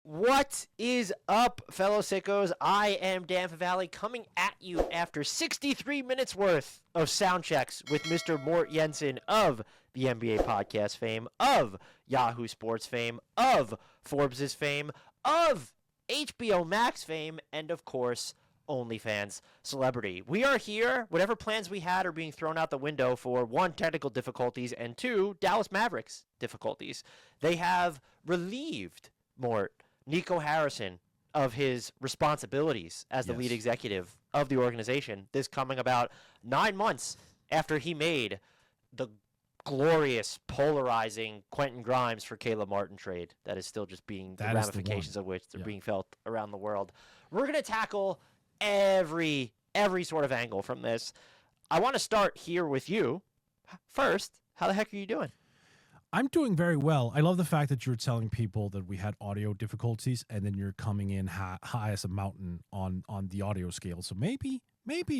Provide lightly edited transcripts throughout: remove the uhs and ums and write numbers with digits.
What is up, fellow sickos? I am Dan Favale coming at you after 63 minutes worth of sound checks with Mr. Mort Jensen of the NBA podcast fame, of Yahoo Sports fame, of Forbes' fame, of HBO Max fame, and of course, OnlyFans celebrity. We are here. Whatever plans we had are being thrown out the window for one, technical difficulties, and two, Dallas Mavericks difficulties. They have relieved Mort Nico Harrison of his responsibilities as the lead executive of the organization. This coming about 9 months after he made the glorious, polarizing Quentin Grimes for Caleb Martin trade that is still just being, the ramifications of which are being felt around the world. We're going to tackle every sort of angle from this. I want to start here with you. First, how the heck are you doing? I'm doing very well. I love the fact that you're telling people that we had audio difficulties, and then you're coming in high as a mountain on the audio scale. So maybe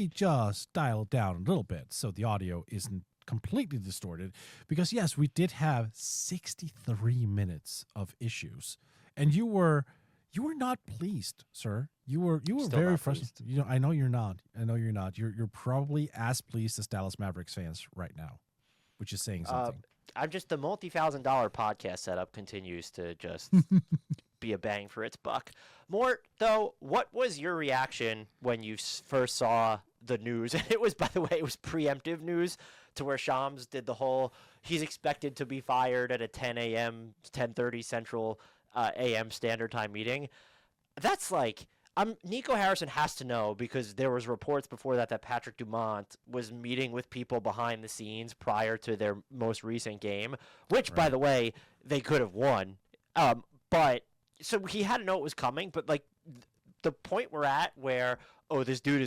just dial it down a little bit so the audio isn't completely distorted. Because yes, we did have 63 minutes of issues, and you were not pleased, sir. You were still very frustrated. You know, I know you're not. You're probably as pleased as Dallas Mavericks fans right now, which is saying something. I'm just, the multi-$1,000 podcast setup continues to just be a bang for its buck. Mort, though, what was your reaction when you first saw the news? And it was, by the way, it was preemptive news to where Shams did the whole, he's expected to be fired at a 10 a.m., 10:30 Central a.m. Standard Time meeting. That's like, Nico Harrison has to know, because there was reports before that Patrick Dumont was meeting with people behind the scenes prior to their most recent game, which, by the way, they could have won. But so he had to know it was coming. But like the point we're at, where this dude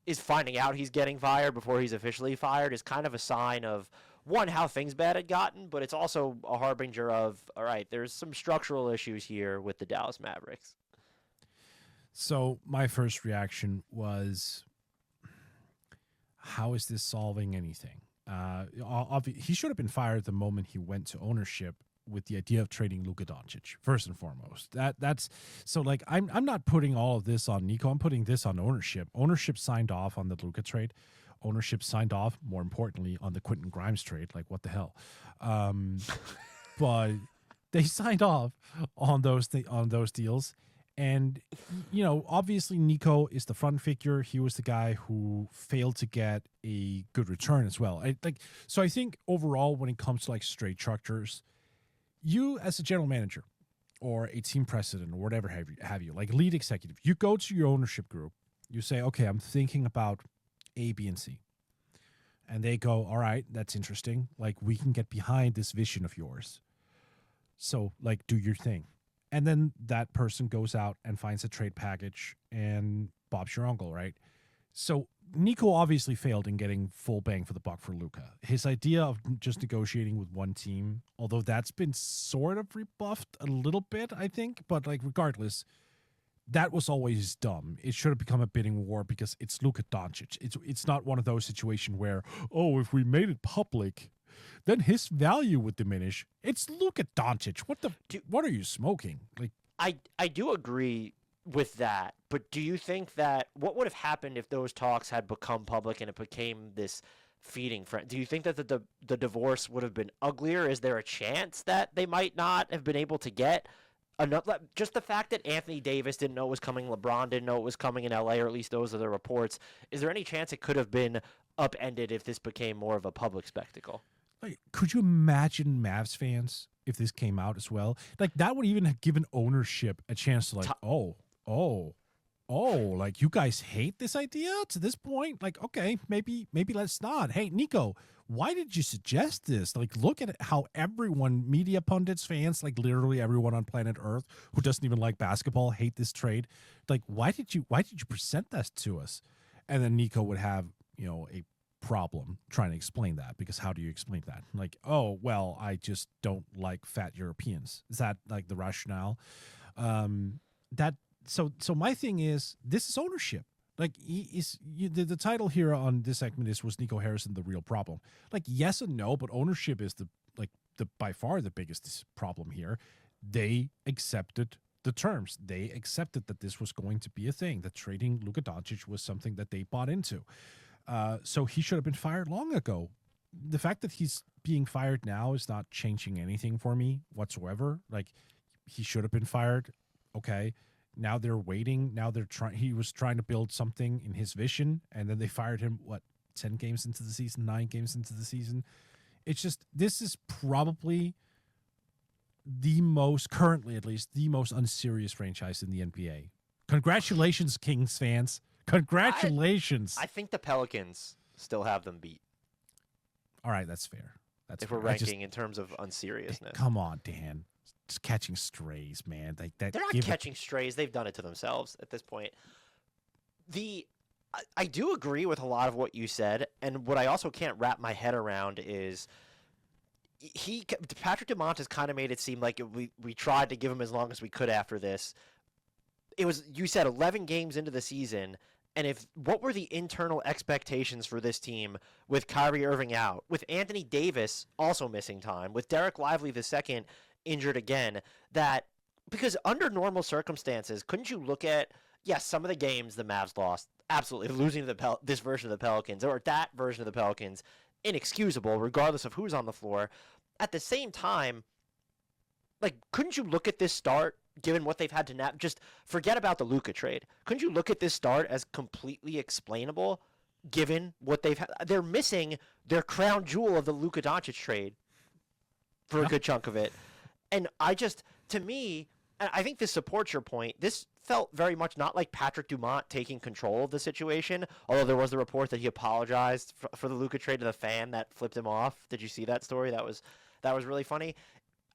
is finding out he's getting fired before he's officially fired, is kind of a sign of, one, how things bad had gotten, but it's also a harbinger of, all right, there's some structural issues here with the Dallas Mavericks. So my first reaction was, how is this solving anything? He should have been fired the moment he went to ownership with the idea of trading Luka Doncic, first and foremost. That's so, like, I'm not putting all of this on Nico. I'm putting this on ownership. Ownership signed off on the Luka trade. Ownership signed off, more importantly, on the Quentin Grimes trade. Like, what the hell? But they signed off on those deals. And, you know, obviously Nico is the front figure. He was the guy who failed to get a good return as well. So I think overall, when it comes to like straight structures, you as a general manager or a team president or whatever have you, like lead executive, you go to your ownership group, you say, okay, I'm thinking about A, B, and C. And they go, all right, that's interesting. Like, we can get behind this vision of yours. So, like, do your thing. And then that person goes out and finds a trade package, and Bob's your uncle, right? So Nico obviously failed in getting full bang for the buck for Luka. His idea of just negotiating with one team, although that's been sort of rebuffed a little bit, I think. But like, regardless, that was always dumb. It should have become a bidding war because it's Luka Doncic. It's not one of those situations where, if we made it public, then his value would diminish. It's Luka Doncic. What are you smoking? Like, I do agree with that, but do you think that what would have happened if those talks had become public and it became this feeding frenzy? Do you think that the divorce would have been uglier? Is there a chance that they might not have been able to get another? Just the fact that Anthony Davis didn't know it was coming, LeBron didn't know it was coming in LA, or at least those are the reports. Is there any chance it could have been upended if this became more of a public spectacle? Like, could you imagine Mavs fans if this came out as well? Like, that would even have given ownership a chance to, like, like, you guys hate this idea to this point? Like, okay, maybe let's not. Hey, Nico, why did you suggest this? Like, look at how everyone, media pundits, fans, like literally everyone on planet Earth who doesn't even like basketball, hate this trade. Like, why did you present that to us? And then Nico would have, a problem trying to explain that, because how do you explain that? Like, well, I just don't like fat Europeans. Is that like the rationale? So my thing is, this is ownership. Like, the title here on this segment was Nico Harrison the real problem? Like, yes and no, but ownership is the by far the biggest problem here. They accepted the terms. They accepted that this was going to be a thing, that trading Luka Doncic was something that they bought into. So he should have been fired long ago. The fact that he's being fired now is not changing anything for me whatsoever. Like, he should have been fired. Okay. Now they're waiting. Now they're trying. He was trying to build something in his vision, and then they fired him, 10 games into the season, 9 games into the season. It's just, this is probably currently at least, the most unserious franchise in the NBA. Congratulations, Kings fans. Congratulations. I think the Pelicans still have them beat. All right, that's fair. That's if we're ranking in terms of unseriousness. Come on, Dan. Just catching strays, man. They're not catching strays. They've done it to themselves at this point. I do agree with a lot of what you said, and what I also can't wrap my head around is Patrick Dumont has kind of made it seem like we tried to give him as long as we could after this. It was, you said, 11 games into the season, and what were the internal expectations for this team with Kyrie Irving out, with Anthony Davis also missing time, with Derek Lively II injured again, because under normal circumstances, couldn't you look at, yes, some of the games the Mavs lost, absolutely, losing to this version of the Pelicans, or that version of the Pelicans, inexcusable, regardless of who's on the floor. At the same time, like, couldn't you look at this start, given what they've had to just forget about the Luka trade? Couldn't you look at this start as completely explainable, given what they've had? They're missing their crown jewel of the Luka Doncic trade for a good chunk of it. And to me, and I think this supports your point, this felt very much not like Patrick Dumont taking control of the situation, although there was the report that he apologized for the Luka trade to the fan that flipped him off. Did you see that story? That was really funny.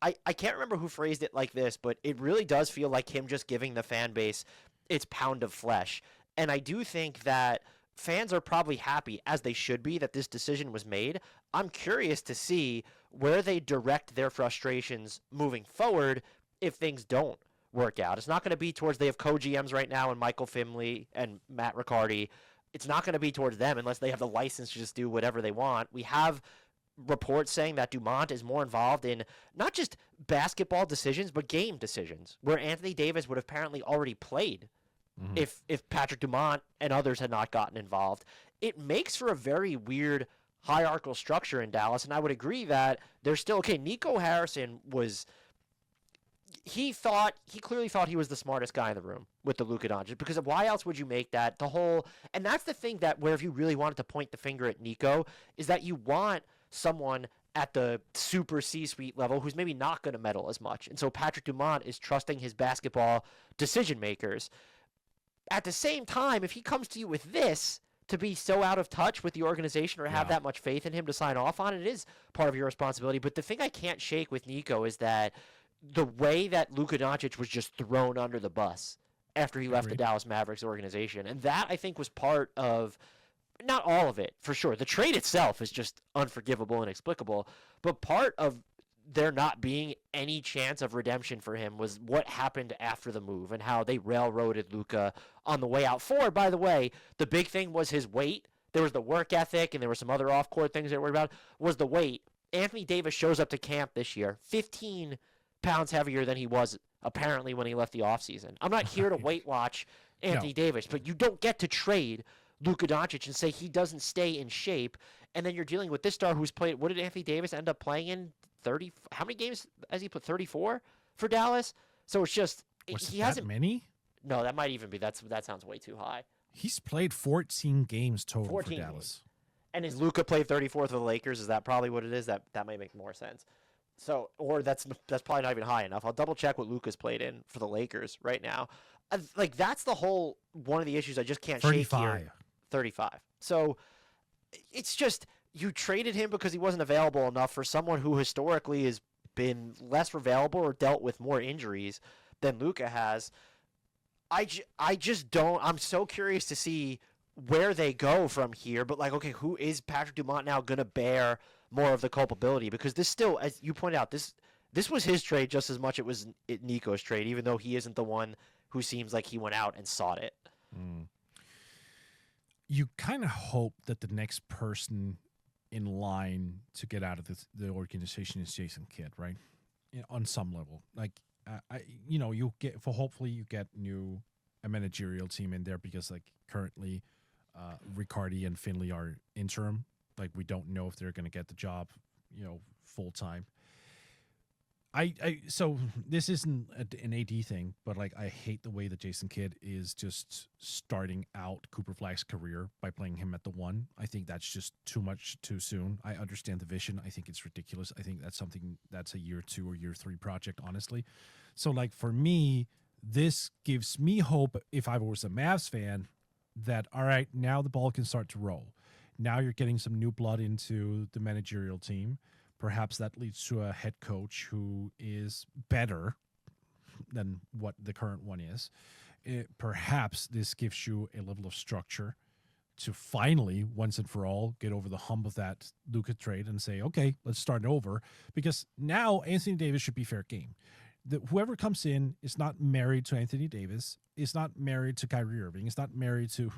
I can't remember who phrased it like this, but it really does feel like him just giving the fan base its pound of flesh. And I do think that fans are probably happy, as they should be, that this decision was made. I'm curious to see where they direct their frustrations moving forward if things don't work out. It's not going to be towards, they have co-GMs right now and Michael Finley and Matt Riccardi. It's not going to be towards them unless they have the license to just do whatever they want. We have reports saying that Dumont is more involved in not just basketball decisions, but game decisions, where Anthony Davis would have apparently already played if Patrick Dumont and others had not gotten involved. It makes for a very weird hierarchical structure in Dallas, and I would agree that there's still, Nico Harrison he clearly thought he was the smartest guy in the room with the Luka Doncic, because why else would you make that and that's the thing that where if you really wanted to point the finger at Nico, is that you want someone at the super C-suite level who's maybe not going to meddle as much. And so Patrick Dumont is trusting his basketball decision makers. At the same time, if he comes to you with this, to be so out of touch with the organization or have that much faith in him to sign off on it is part of your responsibility. But the thing I can't shake with Nico is that the way that Luka Doncic was just thrown under the bus after he left the Dallas Mavericks organization. And that, I think, was part of, not all of it, for sure. The trade itself is just unforgivable and inexplicable. But part of there not being any chance of redemption for him was what happened after the move and how they railroaded Luka on the way out forward. By the way, the big thing was his weight. There was the work ethic, and there were some other off-court things they were worried about, was the weight. Anthony Davis shows up to camp this year, 15 pounds heavier than he was apparently when he left the offseason. I'm not here to weight watch Anthony Davis, but you don't get to trade Luka Doncic and say he doesn't stay in shape, and then you're dealing with this star who's played, what did Anthony Davis end up playing in? 30? How many games has he put? 34 for Dallas? So it's just, he hasn't many? No, that might even be, that sounds way too high. He's played 14 games total 14 for Dallas. Games. And is Luka played 34th for the Lakers? Is that probably what it is? That might make more sense. So, or that's probably not even high enough. I'll double check what Luka's played in for the Lakers right now. Like, that's one of the issues I just can't shake here. 35. So it's just, you traded him because he wasn't available enough for someone who historically has been less available or dealt with more injuries than Luka has. I just don't, I'm so curious to see where they go from here, but like, okay, who is Patrick Dumont now going to bear more of the culpability? Because this still, as you pointed out, this was his trade just as much it was Nico's trade, even though he isn't the one who seems like he went out and sought it. You kind of hope that the next person in line to get out of the organization is Jason Kidd, right? On some level. Like, you get hopefully you get a managerial team in there because like currently, Riccardi and Finley are interim. Like we don't know if they're going to get the job, full time. So this isn't an AD thing, but like I hate the way that Jason Kidd is just starting out Cooper Flag's career by playing him at the 1. I think that's just too much too soon. I understand the vision. I think it's ridiculous. I think that's something that's a year 2 or year 3 project, honestly. So like for me, this gives me hope if I was a Mavs fan that all right, now the ball can start to roll. Now you're getting some new blood into the managerial team. Perhaps that leads to a head coach who is better than what the current one is. Perhaps this gives you a level of structure to finally, once and for all, get over the hump of that Luka trade and say, okay, let's start over. Because now Anthony Davis should be fair game. Whoever comes in is not married to Anthony Davis, is not married to Kyrie Irving, is not married to,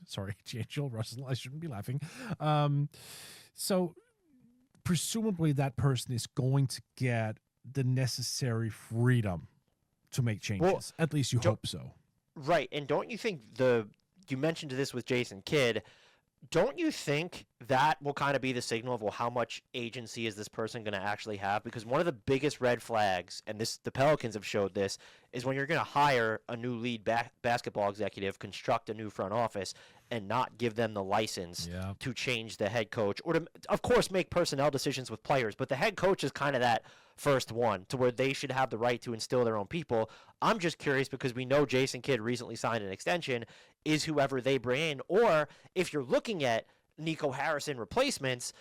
sorry, D'Angelo Russell. I shouldn't be laughing. So presumably that person is going to get the necessary freedom to make changes. Well, at least you hope so. Right. And don't you think you mentioned this with Jason Kidd, don't you think that will kind of be the signal of, well, how much agency is this person going to actually have? Because one of the biggest red flags, and the Pelicans have showed this, is when you're going to hire a new lead basketball executive, construct a new front office, and not give them the license to change the head coach or to, of course, make personnel decisions with players. But the head coach is kind of that first one to where they should have the right to instill their own people. I'm just curious because we know Jason Kidd recently signed an extension. Is whoever they bring in, or if you're looking at Nico Harrison replacements,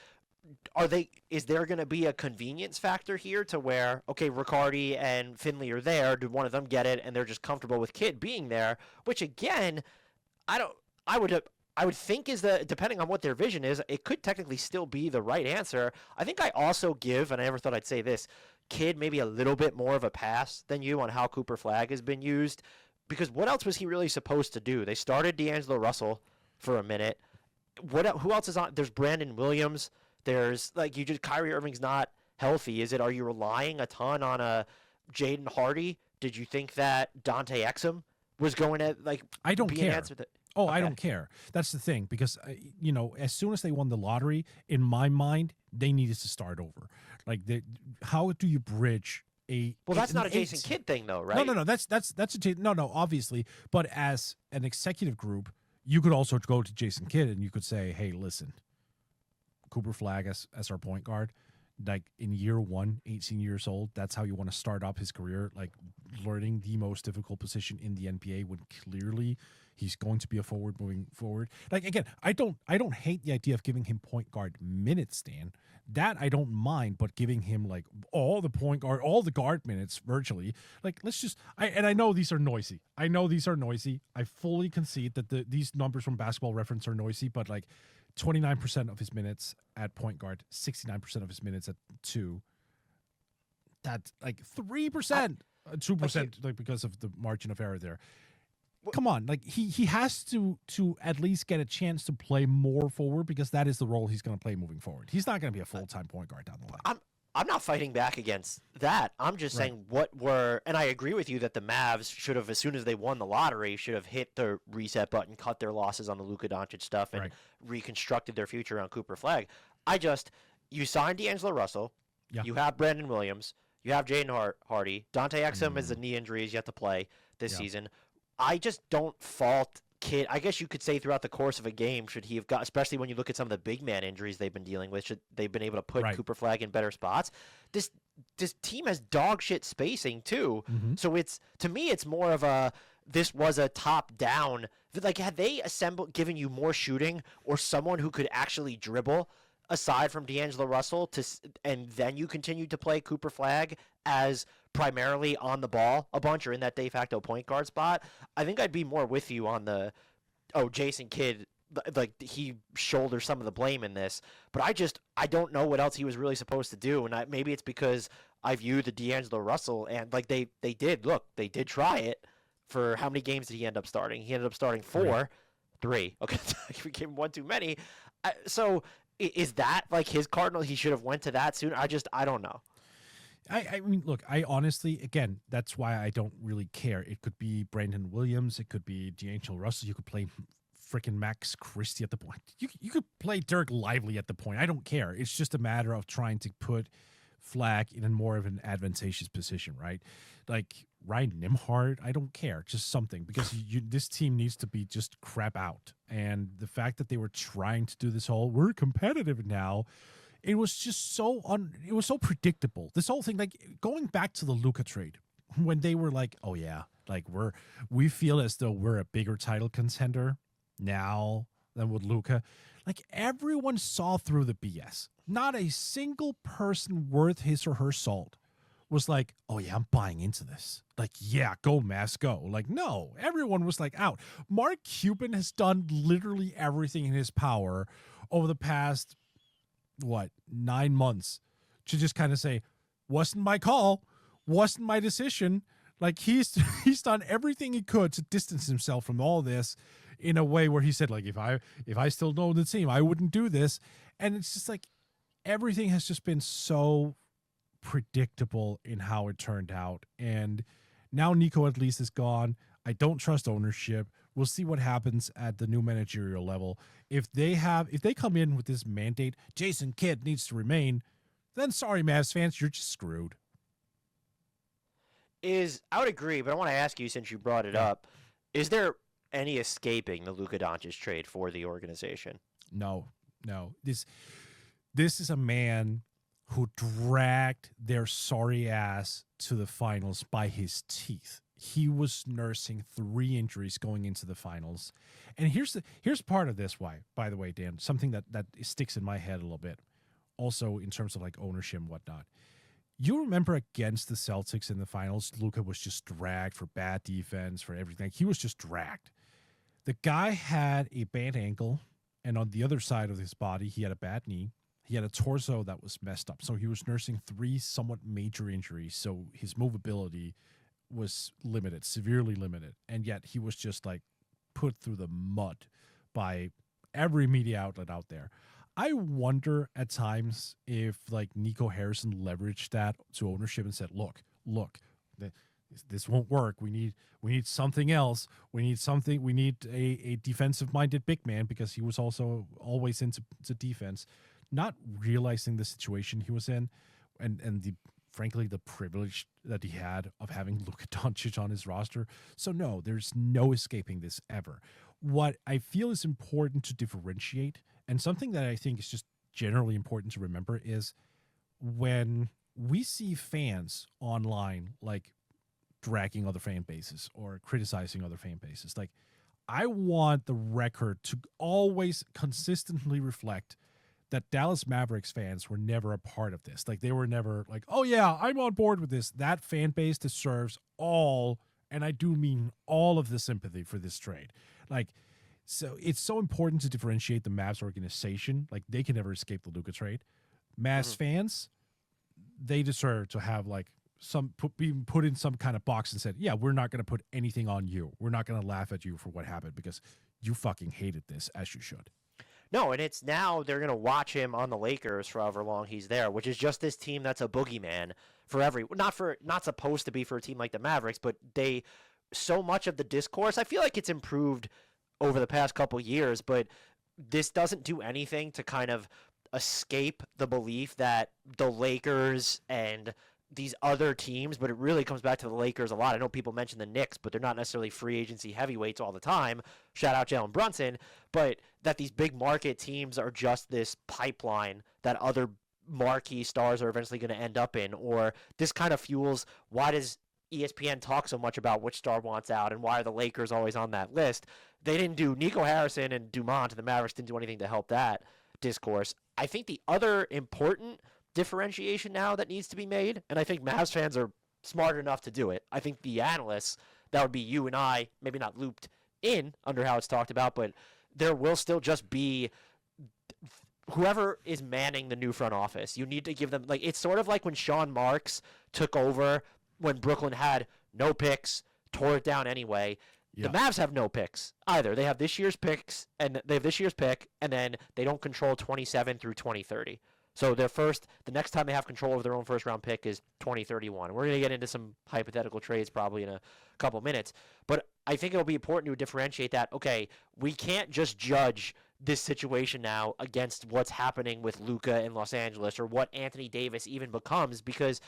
is there going to be a convenience factor here to where, okay, Riccardi and Finley are there, did one of them get it and they're just comfortable with Kidd being there, which again, I would think is depending on what their vision is, it could technically still be the right answer. I think I also give, and I never thought I'd say this, Kidd maybe a little bit more of a pass than you on how Cooper Flag has been used, because what else was he really supposed to do? They started D'Angelo Russell for a minute. Who else is on? There's Brandon Williams. There's Kyrie Irving's not healthy. Are you relying a ton on a Jaden Hardy? Did you think that Dante Exum was going to I don't be care. an answer to? Oh, Okay. I don't care. That's the thing, because as soon as they won the lottery, in my mind, they needed to start over. How do you bridge a? Well, that's not a Jason Kidd thing, though, right? No. That's no, obviously. But as an executive group, you could also go to Jason Kidd and you could say, hey, listen, Cooper Flag as our point guard, in year 1, 18 years old, that's how you want to start up his career, learning the most difficult position in the NBA when clearly he's going to be a forward moving forward. Again, I don't hate the idea of giving him point guard minutes, Dan. That I don't mind, but giving him all the guard minutes virtually. Let's just I know these are noisy. I fully concede that these numbers from Basketball Reference are noisy, but 29% of his minutes at point guard, 69% of his minutes at 2. That's 3%, 2% because of the margin of error there. Come on, he has to at least get a chance to play more forward, because that is the role he's going to play moving forward. He's not going to be a full-time point guard down the line. I'm not fighting back against that. I'm just saying and I agree with you that the Mavs should have, as soon as they won the lottery, should have hit the reset button, cut their losses on the Luka Doncic stuff, and reconstructed their future on Cooper Flag. You signed D'Angelo Russell. Yeah. You have Brandon Williams. You have Jaden Hardy. Dante Exum is a knee injury. He's yet to play this season. I just don't fault Kidd. I guess you could say throughout the course of a game, should he have got, especially when you look at some of the big man injuries they've been dealing with, should they've been able to put Cooper Flag in better spots. This team has dog shit spacing too. Mm-hmm. So to me it's more of this was a top down. Had they given you more shooting or someone who could actually dribble aside from D'Angelo Russell and then you continued to play Cooper Flag as primarily on the ball a bunch or in that de facto point guard spot, I think I'd be more with you on Jason Kidd, he shoulders some of the blame in this, but I don't know what else he was really supposed to do, and maybe it's because I view the D'Angelo Russell and they did try it. For how many games did he end up starting? He ended up starting 3. Okay, we gave him one too many. So is that his Cardinal? He should have went to that soon. I don't know. I mean, look, I honestly, again, that's why I don't really care. It could be Brandon Williams. It could be D'Angelo Russell. You could play freaking Max Christie at the point. You could play Dirk Lively at the point. I don't care. It's just a matter of trying to put Flag in a more of an advantageous position, right? Like Ryan Nimhard, I don't care. Just something, because this team needs to be just crap out. And the fact that they were trying to do this whole, we're competitive now, it was just it was so predictable. This whole thing, like going back to the Luka trade, when they were like, oh yeah, like we feel as though we're a bigger title contender now than with Luka. Like everyone saw through the BS. Not a single person worth his or her salt was like, oh yeah, I'm buying into this. Like, yeah, go Mavs, go. Like, no, everyone was like out. Mark Cuban has done literally everything in his power over the past 9 months to just kind of say, wasn't my call, wasn't my decision. Like he's done everything he could to distance himself from all this in a way where he said, like, if I still know the team, I wouldn't do this. And it's just like everything has just been so predictable in how it turned out. And now Nico at least is gone. I don't trust ownership. We'll see what happens at the new managerial level. If they come in with this mandate, Jason Kidd needs to remain, then sorry, Mavs fans, you're just screwed. I would agree, but I want to ask you, since you brought it up, is there any escaping the Luka Doncic trade for the organization? No. This is a man who dragged their sorry ass to the finals by his teeth. He was nursing 3 injuries going into the finals. And here's part of this why, by the way, Dan, something that sticks in my head a little bit. Also in terms of like ownership and whatnot. You remember against the Celtics in the finals, Luka was just dragged for bad defense, for everything. He was just dragged. The guy had a bad ankle, and on the other side of his body, he had a bad knee. He had a torso that was messed up. So he was nursing 3 somewhat major injuries. So his movability was limited, severely limited. And yet he was just like put through the mud by every media outlet out there. I wonder at times if like Nico Harrison leveraged that to ownership and said, look, this won't work. We need something else. We need a defensive minded big man, because he was also always into defense, not realizing the situation he was in and frankly the privilege that he had of having Luka Doncic on his roster. So no, there's no escaping this ever. What I feel is important to differentiate, and something that I think is just generally important to remember, is when we see fans online like dragging other fan bases or criticizing other fan bases, like I want the record to always consistently reflect that Dallas Mavericks fans were never a part of this. Like they were never like, oh yeah, I'm on board with this. That fan base deserves all, and I do mean all, of the sympathy for this trade. Like, so it's so important to differentiate the Mavs organization. Like they can never escape the Luka trade. Mavs fans, they deserve to have like be put in some kind of box and said, yeah, we're not going to put anything on you. We're not going to laugh at you for what happened, because you fucking hated this, as you should. No, and it's now they're going to watch him on the Lakers for however long he's there, which is just this team that's a boogeyman for not supposed to be for a team like the Mavericks, but so much of the discourse, I feel like it's improved over the past couple years, but this doesn't do anything to kind of escape the belief that the Lakers and these other teams, but it really comes back to the Lakers a lot. I know people mention the Knicks, but they're not necessarily free agency heavyweights all the time. Shout out Jalen Brunson. But that these big market teams are just this pipeline that other marquee stars are eventually going to end up in, or this kind of fuels why does ESPN talk so much about which star wants out and why are the Lakers always on that list. They didn't do Nico Harrison and Dumont, and the Mavericks didn't do anything to help that discourse. I think the other important differentiation now that needs to be made, and I think Mavs fans are smart enough to do it. I think the analysts, that would be you and I, maybe not looped in under how it's talked about, but there will still just be whoever is manning the new front office. You need to give them, like, it's sort of like when Sean Marks took over when Brooklyn had no picks, tore it down anyway. Yeah. The Mavs have no picks either. They have this year's picks, and they have this year's pick, and then they don't control 27 through 2030. So the next time they have control of their own first round pick is 2031. We're going to get into some hypothetical trades probably in a couple minutes, but I think it'll be important to differentiate that. Okay, we can't just judge this situation now against what's happening with Luka in Los Angeles or what Anthony Davis even becomes, because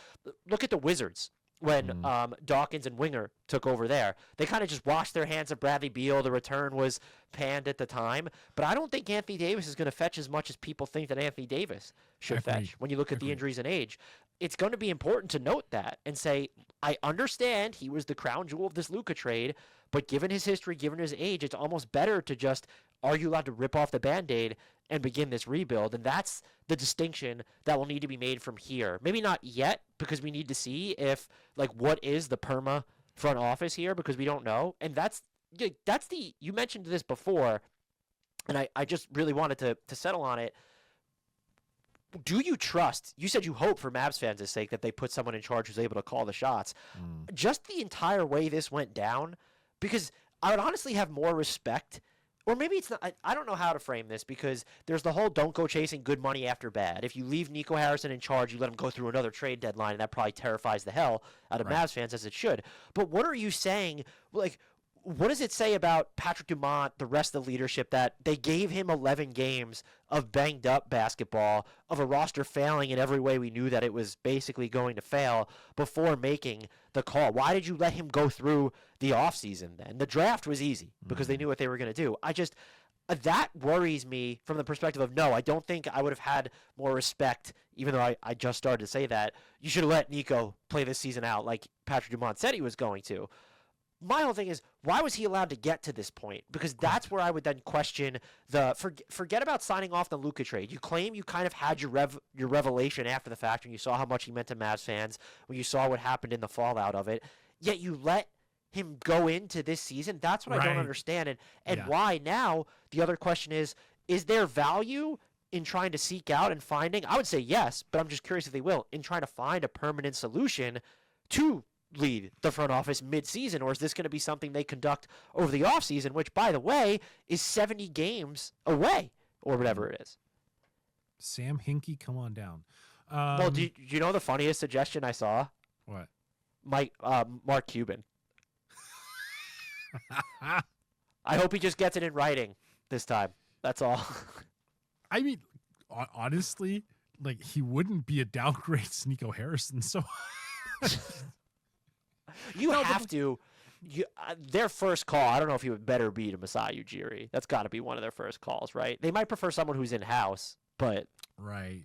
look at the Wizards. When Dawkins and Winger took over there, they kind of just washed their hands of Bradley Beal. The return was panned at the time. But I don't think Anthony Davis is going to fetch as much as people think that Anthony Davis should fetch when you look at the injuries and age. It's going to be important to note that and say, I understand he was the crown jewel of this Luka trade, but given his history, given his age, it's almost better to just, are you allowed to rip off the Band-Aid and begin this rebuild? And that's the distinction that will need to be made from here. Maybe not yet, because we need to see if, like, what is the perma front office here, because we don't know. And that's you mentioned this before, and I just really wanted to settle on it. Do you trust, you said you hope for Mavs fans' sake that they put someone in charge who's able to call the shots. Just the entire way this went down, because I would honestly have more respect, or maybe it's not, I don't know how to frame this, because there's the whole don't go chasing good money after bad. If you leave Nico Harrison in charge, you let him go through another trade deadline, and that probably terrifies the hell out of Mavs fans, as it should. But what are you saying, like, what does it say about Patrick Dumont, the rest of the leadership, that they gave him 11 games of banged up basketball, of a roster failing in every way we knew that it was basically going to fail before making the call? Why did you let him go through the offseason then? The draft was easy because they knew what they were going to do. That worries me from the perspective of, no, I don't think I would have had more respect, even though I just started to say that. You should have let Nico play this season out like Patrick Dumont said he was going to. My whole thing is, why was he allowed to get to this point? Because that's where I would then question forget about signing off the Luka trade. You claim you kind of had your revelation after the fact when you saw how much he meant to Mavs fans, when you saw what happened in the fallout of it, yet you let him go into this season. That's what I don't understand. And why now, the other question is there value in trying to seek out and finding? I would say yes, but I'm just curious if they will, in trying to find a permanent solution to lead the front office mid-season, or is this going to be something they conduct over the offseason, which, by the way, is 70 games away, or whatever it is? Sam Hinkie, come on down. Well, do you know the funniest suggestion I saw? What? Mark Cuban. I hope he just gets it in writing this time. That's all. I mean, honestly, like, he wouldn't be a downgrade to Nico Harrison, so... Their first call, I don't know if he would better be to Masai Ujiri. That's got to be one of their first calls, right? They might prefer someone who's in-house, but... Right.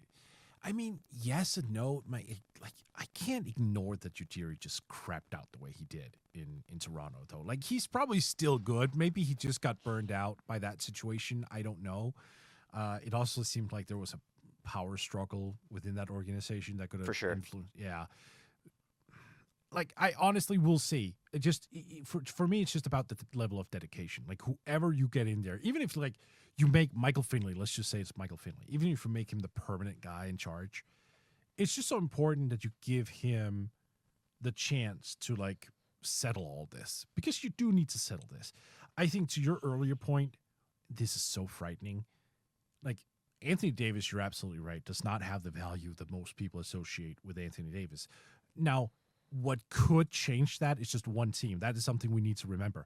I mean, yes and no. I can't ignore that Ujiri just crapped out the way he did in Toronto, though. Like, he's probably still good. Maybe he just got burned out by that situation. I don't know. It also seemed like there was a power struggle within that organization that could have influenced. Yeah. Like, I honestly will see. It just for me, it's just about the level of dedication. Like, whoever you get in there, even if, like, you make Michael Finley, let's just say it's Michael Finley, even if you make him the permanent guy in charge, it's just so important that you give him the chance to, like, settle all this, because you do need to settle this. I think, to your earlier point, this is so frightening. Like, Anthony Davis, you're absolutely right, does not have the value that most people associate with Anthony Davis. Now, what could change that is just one team. That is something we need to remember.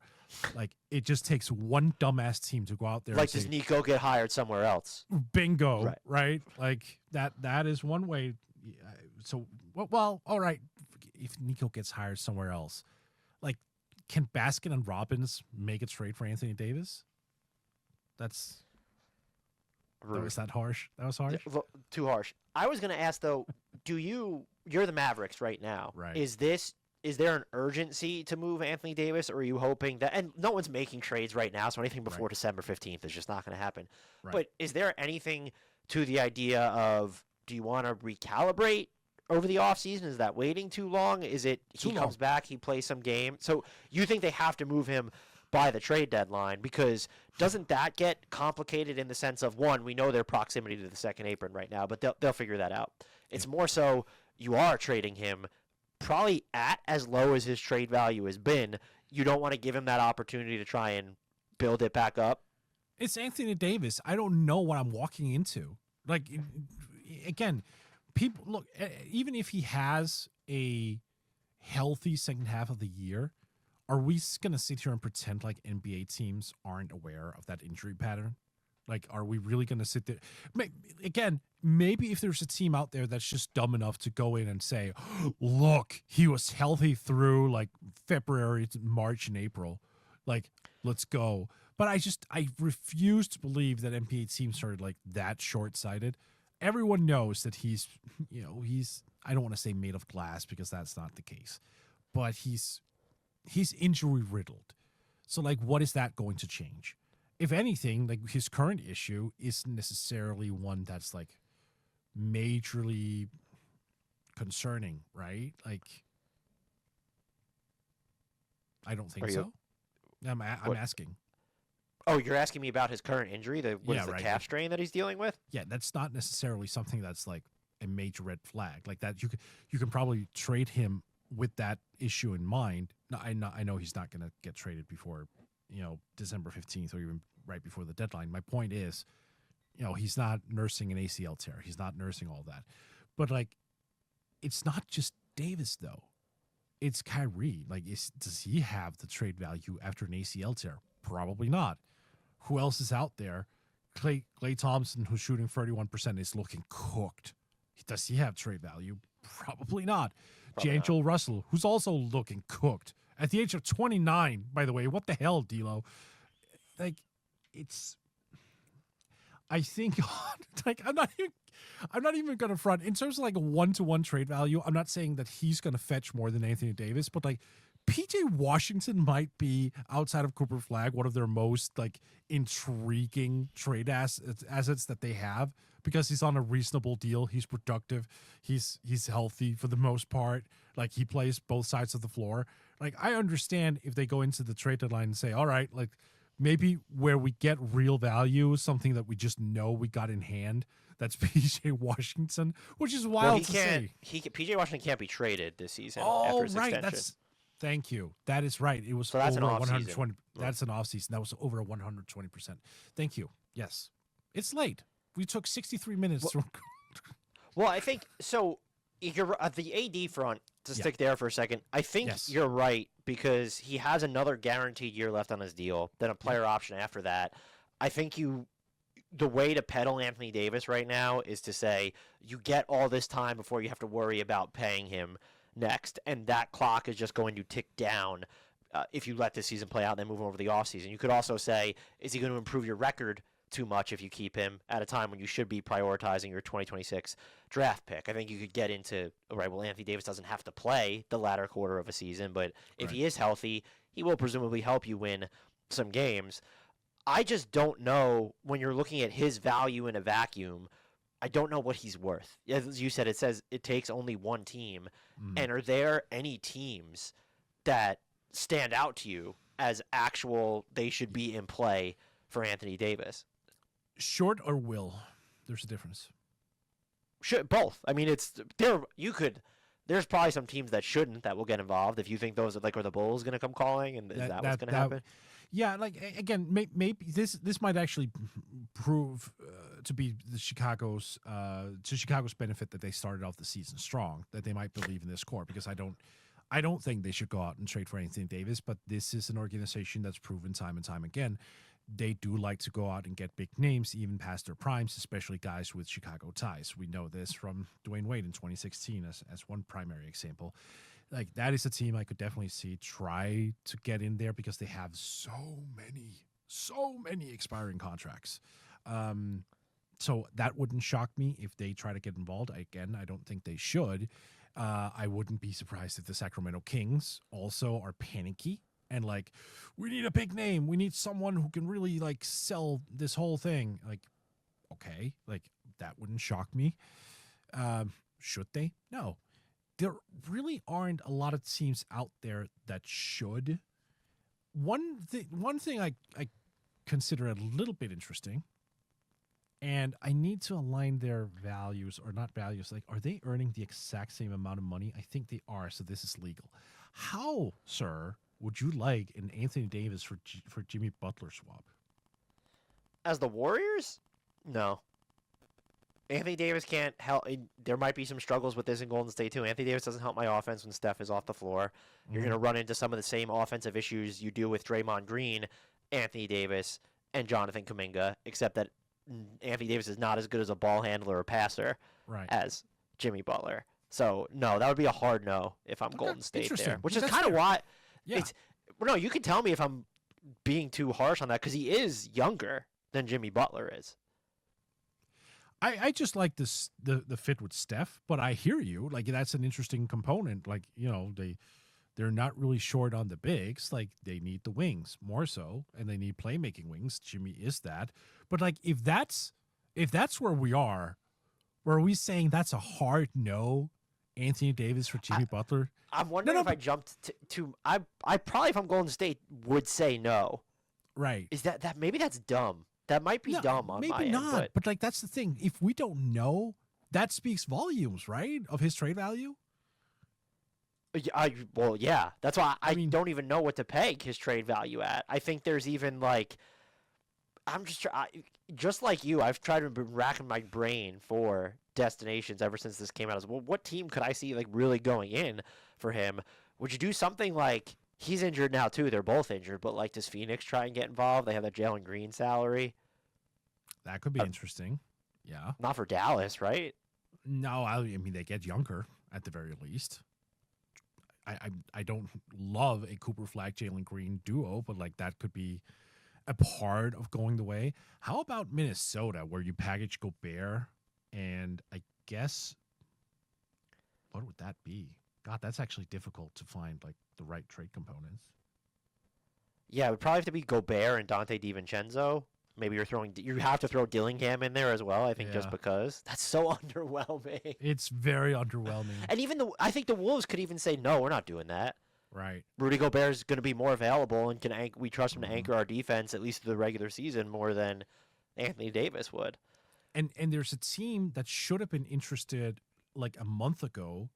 Like, it just takes one dumbass team to go out there. Like, does Nico get hired somewhere else? Bingo, right? Like, that is one way. So, well, all right. If Nico gets hired somewhere else, like, can Baskin and Robbins make a trade for Anthony Davis? Was that harsh? That was harsh? Too harsh. I was going to ask, though, you're the Mavericks right now. Right. Is there an urgency to move Anthony Davis, or are you hoping that, and no one's making trades right now, so anything before December 15th is just not going to happen. Right. But is there anything to the idea of, do you want to recalibrate over the offseason? Is that waiting too long? Is it he comes back, he plays some game? So you think they have to move him by the trade deadline, because doesn't that get complicated in the sense of, one, we know their proximity to the second apron right now, but they'll figure that out. It's more so you are trading him probably at as low as his trade value has been. You don't want to give him that opportunity to try and build it back up. It's Anthony Davis. I don't know what I'm walking into. Like, again, people look. Even if he has a healthy second half of the year, are we going to sit here and pretend like NBA teams aren't aware of that injury pattern? Like, are we really going to sit there? Again, maybe if there's a team out there that's just dumb enough to go in and say, look, he was healthy through like February to March and April. Like, let's go. But I refuse to believe that NBA teams are like that short-sighted. Everyone knows that he's, I don't want to say made of glass because that's not the case, but he's injury riddled. So like, what is that going to change? If anything, like his current issue isn't necessarily one that's like majorly concerning, right? Like, I don't think so. I'm asking. Oh, you're asking me about his current injury? The calf strain that he's dealing with? Yeah, that's not necessarily something that's like a major red flag. Like that, you can probably trade him with that issue in mind. No, I know he's not going to get traded before, December 15th or even right before the deadline. My point is, he's not nursing an ACL tear. He's not nursing all that. But like, it's not just Davis though. It's Kyrie. Like, does he have the trade value after an ACL tear? Probably not. Who else is out there? Klay Thompson, who's shooting 31%, is looking cooked. Does he have trade value? Probably not. D'Angelo Russell, who's also looking cooked. At the age of 29, by the way, what the hell, D'Lo? Like, I think, like, I'm not even going to front. In terms of, like, a one-to-one trade value, I'm not saying that he's going to fetch more than Anthony Davis, but, like, PJ Washington might be, outside of Cooper Flagg, one of their most, like, intriguing trade assets that they have because he's on a reasonable deal. He's productive. He's healthy for the most part. Like, he plays both sides of the floor. Like, I understand if they go into the trade deadline and say, all right, like, maybe where we get real value, something that we just know we got in hand, that's PJ Washington, which is wild to say. PJ Washington can't be traded this season after his extension. Thank you. That is right. It was that's over an 120. That's an offseason. That was over 120%. Thank you. Yes. It's late. We took 63 minutes to record. Well, I think so. You're at the AD front, to stick there for a second. I think you're right because he has another guaranteed year left on his deal, then a player option after that. I think the way to peddle Anthony Davis right now is to say you get all this time before you have to worry about paying him next, and that clock is just going to tick down if you let this season play out and then move over the offseason. You could also say, is he going to improve your record too much if you keep him at a time when you should be prioritizing your 2026 draft pick? I think you could get into, all right, well, Anthony Davis doesn't have to play the latter quarter of a season, but if he is healthy, he will presumably help you win some games. I just don't know, when you're looking at his value in a vacuum, I don't know what he's worth. As you said, it says it takes only one team. And are there any teams that stand out to you as actual they should be in play for Anthony Davis? Short or will? There's a difference. Both. I mean, there's probably some teams that shouldn't, that will get involved. If you think those are the Bulls going to come calling, and is that what's going to happen? Yeah, like, again, maybe this might actually prove to be to Chicago's benefit that they started off the season strong, that they might believe in this core, because I don't think they should go out and trade for Anthony Davis, but this is an organization that's proven time and time again they do like to go out and get big names even past their primes, especially guys with Chicago ties. We know this from Dwayne Wade in 2016 as one primary example. Like, that is a team I could definitely see try to get in there because they have so many expiring contracts. So that wouldn't shock me if they try to get involved. Again, I don't think they should. I wouldn't be surprised if the Sacramento Kings also are panicky and like, we need a big name. We need someone who can really like sell this whole thing. Like, okay, like that wouldn't shock me. Should they? No. There really aren't a lot of teams out there that should. One thing I consider a little bit interesting, and I need to align their values, or not values, like, are they earning the exact same amount of money? I think they are, so this is legal. How, sir, would you like an Anthony Davis for Jimmy Butler swap? As the Warriors? No. Anthony Davis can't help. There might be some struggles with this in Golden State too. Anthony Davis doesn't help my offense when Steph is off the floor. You're going to run into some of the same offensive issues you do with Draymond Green, Anthony Davis, and Jonathan Kuminga, except that Anthony Davis is not as good as a ball handler or passer as Jimmy Butler. So, no, that would be a hard no if I'm Golden State there, which is kind of why no, you can tell me if I'm being too harsh on that because he is younger than Jimmy Butler is. I just like this the fit with Steph, but I hear you. Like, that's an interesting component. Like, they're not really short on the bigs. Like, they need the wings more so, and they need playmaking wings. Jimmy is that. But like, if that's where we are we saying that's a hard no, Anthony Davis for Jimmy Butler? I'm wondering if I jumped to I probably, if I'm Golden State, would say no. Right. Is that maybe that's dumb? That might be dumb on my end. Maybe not, but like, that's the thing. If we don't know, that speaks volumes, right, of his trade value? Well, yeah. That's why I mean, don't even know what to peg his trade value at. I think there's even like, I'm just like you, I've tried to be racking my brain for destinations ever since this came out. Well, what team could I see like really going in for him? Would you do something like, he's injured now too, they're both injured, but like, does Phoenix try and get involved? They have that Jalen Green salary. That could be interesting. Yeah. Not for Dallas, right? No, I mean, they get younger at the very least. I don't love a Cooper Flag Jalen Green duo, but like, that could be a part of going the way. How about Minnesota, where you package Gobert and I guess, what would that be? God, that's actually difficult to find like the right trade components. Yeah, it would probably have to be Gobert and Dante DiVincenzo. Maybe you have to throw Dillingham in there as well, I think, just because. That's so underwhelming. It's very underwhelming. And even I think the Wolves could even say, no, we're not doing that. Right. Rudy Gobert is going to be more available, and we trust him to anchor our defense, at least through the regular season, more than Anthony Davis would. And there's a team that should have been interested like a month ago,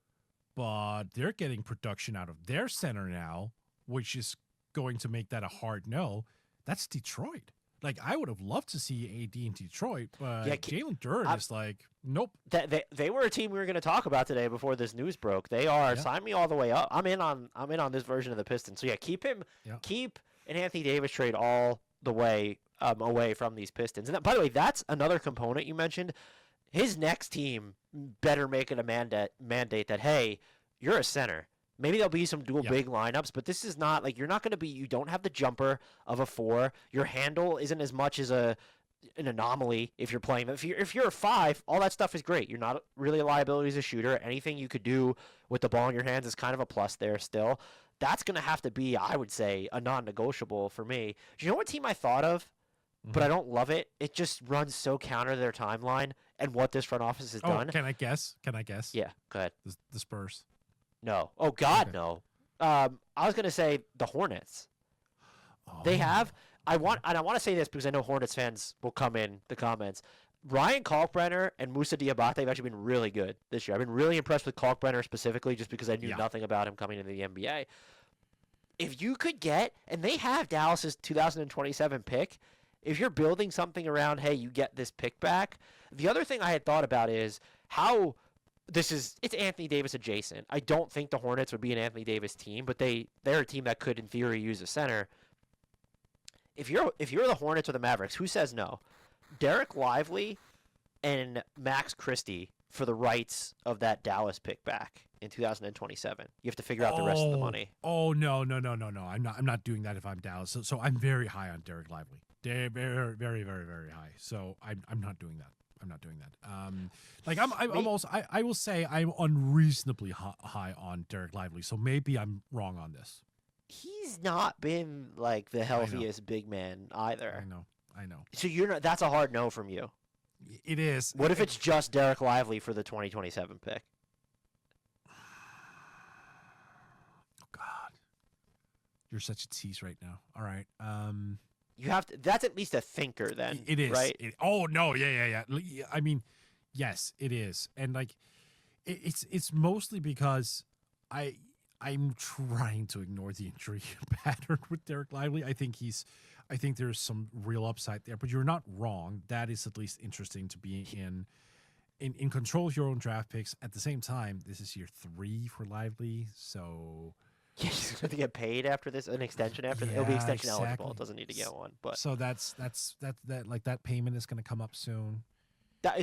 but they're getting production out of their center now, which is going to make that a hard no. That's Detroit. Like, I would have loved to see AD in Detroit, but Jalen Duren is like, nope. They were a team we were going to talk about today before this news broke. They are. Sign me all the way up. I'm in on this version of the Pistons. So yeah, keep an Anthony Davis trade all the way away from these Pistons. And by the way, that's another component you mentioned. His next team better make it a mandate that, hey, you're a center. Maybe there'll be some dual big lineups, but this is not like, you don't have the jumper of a 4. Your handle isn't as much as an anomaly if you're playing. If you're a 5, all that stuff is great. You're not really a liability as a shooter. Anything you could do with the ball in your hands is kind of a plus there still. That's going to have to be, I would say, a non-negotiable for me. Do you know what team I thought of? But I don't love it. It just runs so counter to their timeline and what this front office has done. Can I guess? Yeah, go ahead. The Spurs. No. Oh, God, no. I was going to say the Hornets. Oh. They have. I want to say this because I know Hornets fans will come in the comments. Ryan Kalkbrenner and Moussa Diabate have actually been really good this year. I've been really impressed with Kalkbrenner specifically just because I knew nothing about him coming into the NBA. If you could get, and they have Dallas's 2027 pick, if you're building something around, hey, you get this pick back. The other thing I had thought about is how it's Anthony Davis adjacent. I don't think the Hornets would be an Anthony Davis team, but they're a team that could, in theory, use a center. If you're the Hornets or the Mavericks, who says no? Derek Lively and Max Christie for the rights of that Dallas pick back in 2027. You have to figure out the rest of the money. Oh no! I'm not doing that if I'm Dallas. So I'm very high on Derek Lively. Very, very, very, very, very high. So I'm not doing that. I will say I'm unreasonably high on Derek Lively. So maybe I'm wrong on this. He's not been like the healthiest big man either. I know. So that's a hard no from you. It is. What if it's just Derek Lively for the 2027 pick? Oh God, you're such a tease right now. All right. You have to. That's at least a thinker, then. It is, right? Oh no, yeah. I mean, yes, it is, and like, it's mostly because I'm trying to ignore the injury pattern with Derek Lively. I think there's some real upside there, but you're not wrong. That is at least interesting to be in in control of your own draft picks. At the same time, this is year 3 for Lively, so Yeah, he's going to get paid after this, an extension after this. It'll be extension eligible. It doesn't need to get one. But so that like that payment is going to come up soon.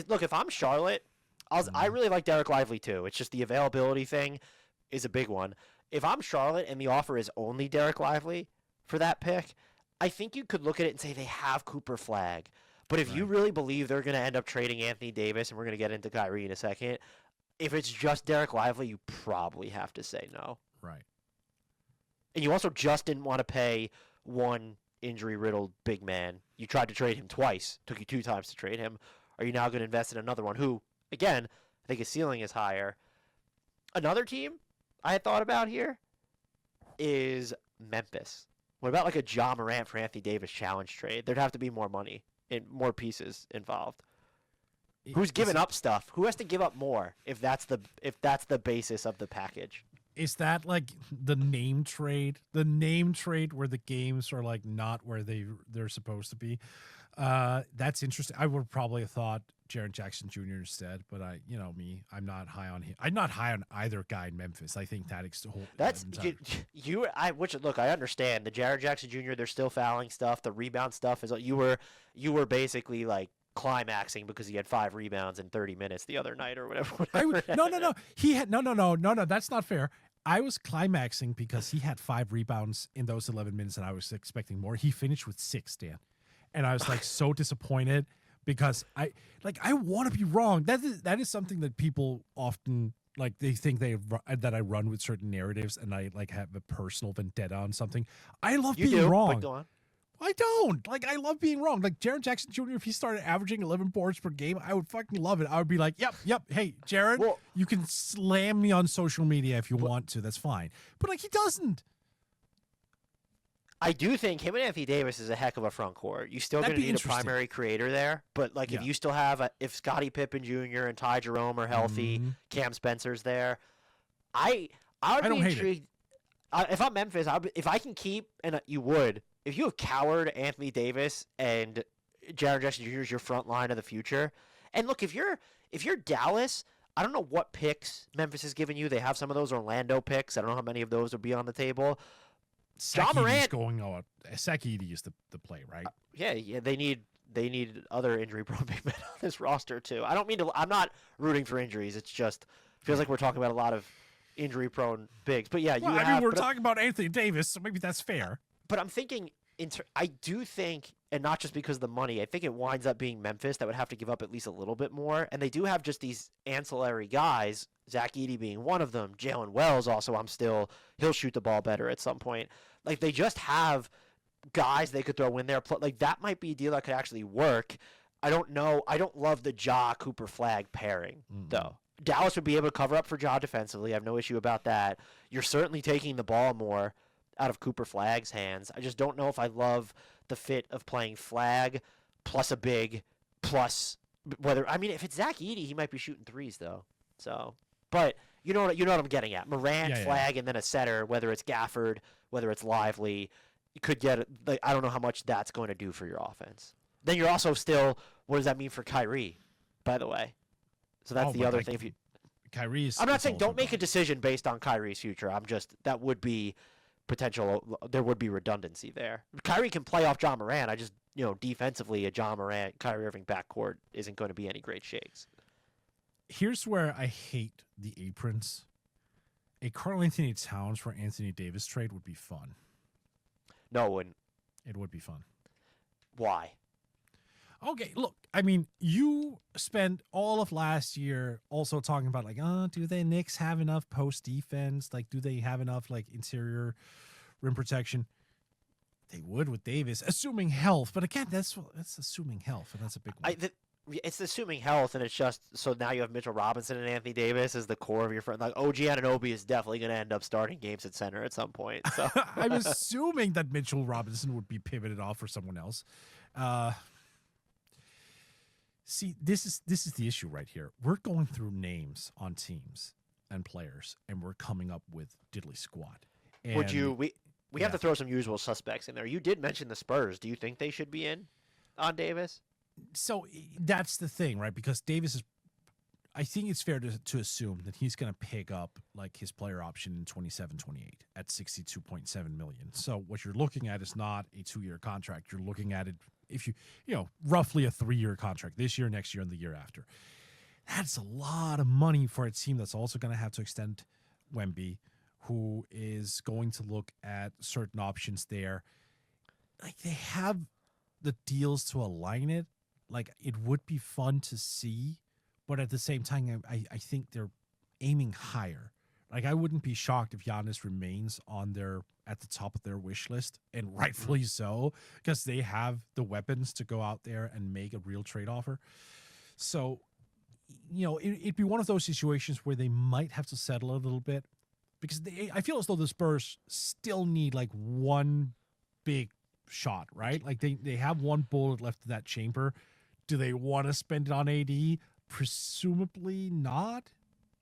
Look, if I'm Charlotte, I really like Derek Lively too. It's just the availability thing is a big one. If I'm Charlotte and the offer is only Derek Lively for that pick, I think you could look at it and say they have Cooper Flag. But if you really believe they're going to end up trading Anthony Davis, and we're going to get into Kyrie in a second, if it's just Derek Lively, you probably have to say no. Right. And you also just didn't want to pay one injury-riddled big man. You tried to trade him twice. Took you 2 times to trade him. Are you now going to invest in another one who, again, I think his ceiling is higher? Another team I had thought about here is Memphis. What about like a Ja Morant for Anthony Davis challenge trade? There'd have to be more money and more pieces involved. Who's giving up stuff? Who has to give up more if that's the basis of the package? Is that like the name trade? The name trade where the games are like not where they're supposed to be? That's interesting. I would probably have thought Jaren Jackson Jr. instead, but I'm not high on him. I'm not high on either guy in Memphis. I think look, I understand the Jaren Jackson Jr. They're still fouling stuff. The rebound stuff is you were basically like climaxing because he had 5 rebounds in 30 minutes the other night or whatever. No. He had no. That's not fair. I was climaxing because he had 5 rebounds in those 11 minutes, and I was expecting more. He finished with 6, Dan, and I was like so disappointed because I want to be wrong. That is something that people often like. They think that I run with certain narratives, and I like have a personal vendetta on something. I love being wrong. But go on. I don't. Like, I love being wrong. Like, Jaren Jackson Jr., if he started averaging 11 boards per game, I would fucking love it. I would be like, yep. Hey, Jaren, you can slam me on social media if you want to. That's fine. But, like, he doesn't. I do think him and Anthony Davis is a heck of a front court. You still going to need a primary creator there. But, like, if you still have if Scottie Pippen Jr. and Ty Jerome are healthy, Cam Spencer's there, I would be intrigued. If I'm Memphis, if I can keep, and you would, if you have Coward, Anthony Davis, and Jaren Jackson Jr. is your front line of the future, and look, if you're Dallas, I don't know what picks Memphis has given you. They have some of those Orlando picks. I don't know how many of those would be on the table. Ja Morant going on. Sakidi is the play, right? Yeah. They need other injury-prone big men on this roster too. I don't mean to. I'm not rooting for injuries. It's just feels like we're talking about a lot of injury-prone bigs. But yeah, we're talking about Anthony Davis, so maybe that's fair. But I'm thinking, I do think, and not just because of the money, I think it winds up being Memphis that would have to give up at least a little bit more. And they do have just these ancillary guys, Zach Edey being one of them. Jalen Wells also, he'll shoot the ball better at some point. Like, they just have guys they could throw in there. Like, that might be a deal that could actually work. I don't know. I don't love the Ja Cooper Flag pairing, though. Dallas would be able to cover up for Ja defensively. I have no issue about that. You're certainly taking the ball more out of Cooper Flag's hands. I just don't know if I love the fit of playing Flag plus a big plus if it's Zach Edey, he might be shooting threes though. So, but you know what I'm getting at. Morant, Flag, and then a setter, whether it's Gafford, whether it's Lively, you could get. I don't know how much that's going to do for your offense. Then you're also still. What does that mean for Kyrie? By the way, so that's the other thing. If you Kyrie's, I'm not saying don't make a decision based on Kyrie's future. That would be potential. There would be redundancy there. Kyrie can play off Ja Morant. I just defensively a Ja Morant Kyrie Irving backcourt isn't going to be any great shakes. Here's where I hate the aprons. A Karl Anthony Towns for Anthony Davis trade would be fun. No, it wouldn't. It would be fun. Why? Okay, look, I mean, you spent all of last year also talking about do the Knicks have enough post defense? Like, do they have enough interior rim protection? They would with Davis, assuming health. But again, that's assuming health, and that's a big one. It's assuming health, and it's just so now you have Mitchell Robinson and Anthony Davis as the core of your front. Like OG Anunoby is definitely going to end up starting games at center at some point. So I'm assuming that Mitchell Robinson would be pivoted off for someone else. See, this is the issue right here. We're going through names on teams and players, and we're coming up with diddly squad. And would you? We have to throw some usual suspects in there. You did mention the Spurs. Do you think they should be in on Davis? So that's the thing, right? Because Davis is I think it's fair to assume that he's going to pick up like his player option in 27-28 at $62.7 million. So what you're looking at is not a 2-year contract. You're looking at it if you roughly a 3-year contract this year, next year, and the year after. That's a lot of money for a team that's also going to have to extend Wemby, who is going to look at certain options there. Like, they have the deals to align it. Like, it would be fun to see. But at the same time, I think they're aiming higher. Like, I wouldn't be shocked if Giannis remains at the top of their wish list, and rightfully so, because they have the weapons to go out there and make a real trade offer. So, it'd be one of those situations where they might have to settle a little bit, because I feel as though the Spurs still need like one big shot, right? Like they have one bullet left in that chamber. Do they want to spend it on AD? Presumably not.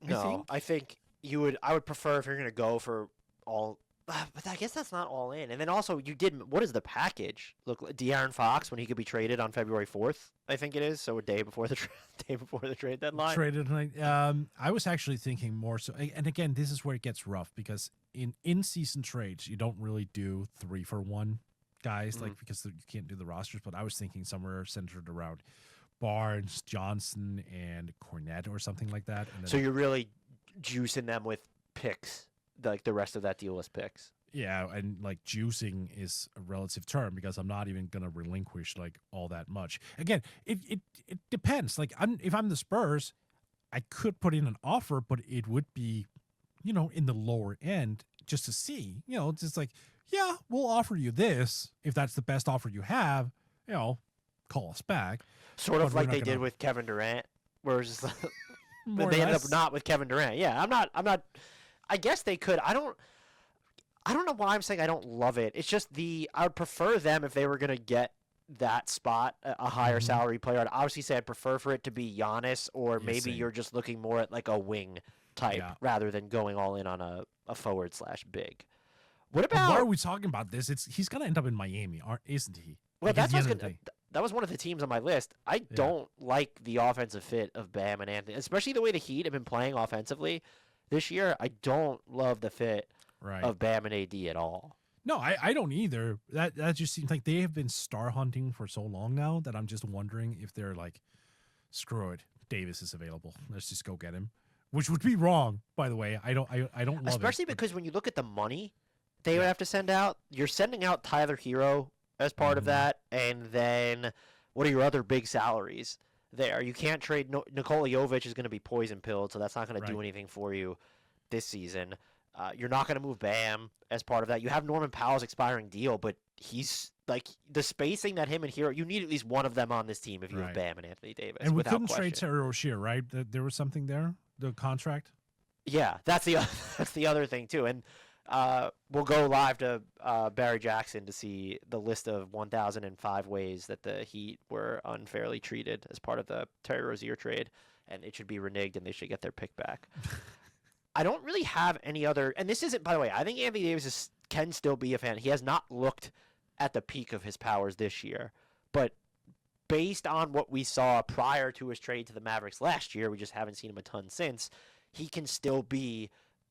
No, I think you would. I would prefer if you're going to go for all, but I guess that's not all in. And then also, what is the package? Look, De'Aaron Fox when he could be traded on February 4th, I think it is. So a day before the trade deadline. Traded. I was actually thinking more so. And again, this is where it gets rough because in season trades, you don't really do 3-for-1 guys, like because you can't do the rosters. But I was thinking somewhere centered around Barnes, Johnson, and Cornette or something like that. And then, so you're really juicing them with picks, like the rest of that deal is picks. Yeah, and like juicing is a relative term because I'm not even going to relinquish like all that much. Again, it depends. Like if I'm the Spurs, I could put in an offer, but it would be, in the lower end just to see, it's just like, yeah, we'll offer you this if that's the best offer you have, call us back. Sort of like they did with Kevin Durant, where it's just they ended up not with Kevin Durant. Yeah, I'm not. I guess they could. I don't know why I'm saying I don't love it. It's just I would prefer them if they were going to get that spot, a higher salary player. I'd obviously say I'd prefer for it to be Giannis, or maybe you're just looking more at like a wing type rather than going all in on a forward/big. What about? Why are we talking about this? He's going to end up in Miami, isn't he? Well, that was one of the teams on my list. I don't like the offensive fit of Bam and Anthony, especially the way the Heat have been playing offensively this year. I don't love the fit of Bam and AD at all. No, I don't either. That just seems like they have been star hunting for so long now that I'm just wondering if they're like, screw it, Davis is available. Let's just go get him. Which would be wrong, by the way. I don't love it. Especially because when you look at the money they would have to send out, you're sending out Tyler Hero as part of that, and then what are your other big salaries there? You can't trade Nikola Jovic is going to be poison pilled, so that's not going to do anything for you this season. You're not going to move Bam as part of that. You have Norman Powell's expiring deal, but he's like the spacing that him and Hero, you need at least one of them on this team if you have Bam and Anthony Davis. And we couldn't trade Terry Rozier, right? There was something there, the contract. Yeah, that's the other thing too, and. We'll go live to Barry Jackson to see the list of 1,005 ways that the Heat were unfairly treated as part of the Terry Rozier trade, and it should be reneged and they should get their pick back. I don't really have any other, and this isn't, by the way, I think Anthony Davis can still be a fan. He has not looked at the peak of his powers this year, but based on what we saw prior to his trade to the Mavericks last year, we just haven't seen him a ton since, he can still be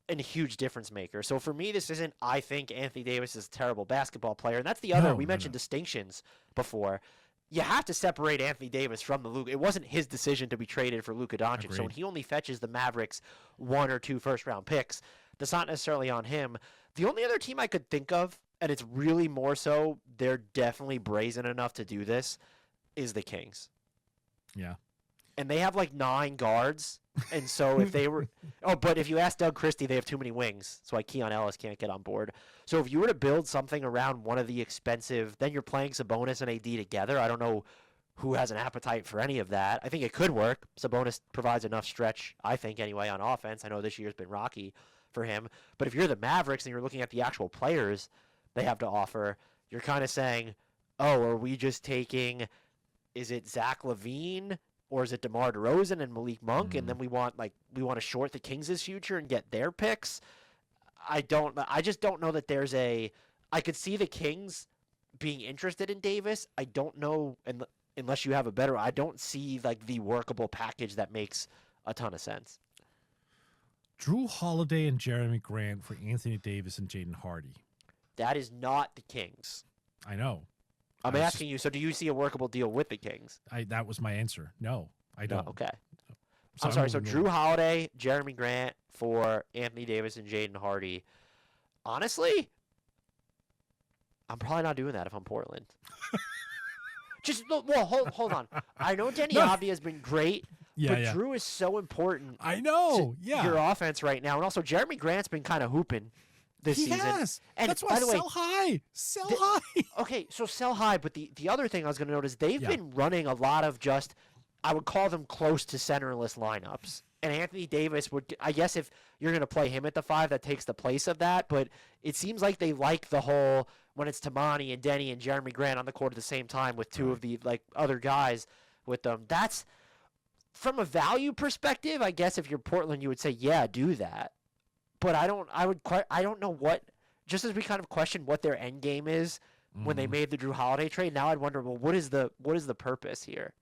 a huge difference maker. So for me, this isn't, I think Anthony Davis is a terrible basketball player. And that's the other, we mentioned distinctions before. You have to separate Anthony Davis from the Luka. It wasn't his decision to be traded for Luka Doncic. Agreed. So when he only fetches the Mavericks 1 or 2 first-round picks, that's not necessarily on him. The only other team I could think of, and it's really more so, they're definitely brazen enough to do this, is the Kings. Yeah. And they have like 9 guards. And so if they were but if you ask Doug Christie, they have too many wings. That's why Keon Ellis can't get on board. So if you were to build something around one of the expensive, then you're playing Sabonis and AD together. I don't know who has an appetite for any of that. I think it could work. Sabonis provides enough stretch, I think, anyway, on offense. I know this year's been rocky for him. But if you're the Mavericks and you're looking at the actual players they have to offer, you're kind of saying, oh, are we just taking, is it Zach LaVine? Or is it DeMar DeRozan and Malik Monk, and then we want to short the Kings' future and get their picks? I just don't know that there's I could see the Kings being interested in Davis. I don't know, unless you have a better. I don't see like the workable package that makes a ton of sense. Drew Holiday and Jeremy Grant for Anthony Davis and Jaden Hardy. That is not the Kings. I know. I'm asking you, so do you see a workable deal with the Kings? That was my answer. No, I don't. No, okay. So I'm sorry. So Drew Holiday, Jeremy Grant for Anthony Davis and Jaden Hardy. Honestly, I'm probably not doing that if I'm Portland. Hold on. I know Denny Avdia has been great, but Drew is so important. I know. To your offense right now, and also Jeremy Grant's been kind of hooping this season. Has. And that's why by the way, sell high. Sell high. Okay, so sell high, but the other thing I was going to note is they've been running a lot of just, I would call them close to centerless lineups. And Anthony Davis would, I guess if you're going to play him at the 5, that takes the place of that. But it seems like they like the whole, when it's Tamani and Denny and Jeremy Grant on the court at the same time with two of the other guys with them. That's, from a value perspective, I guess if you're Portland, you would say, yeah, do that. But I don't know what, just as we kind of question what their end game is when they made the Drew Holiday trade, now I'd wonder, well, what is the purpose here?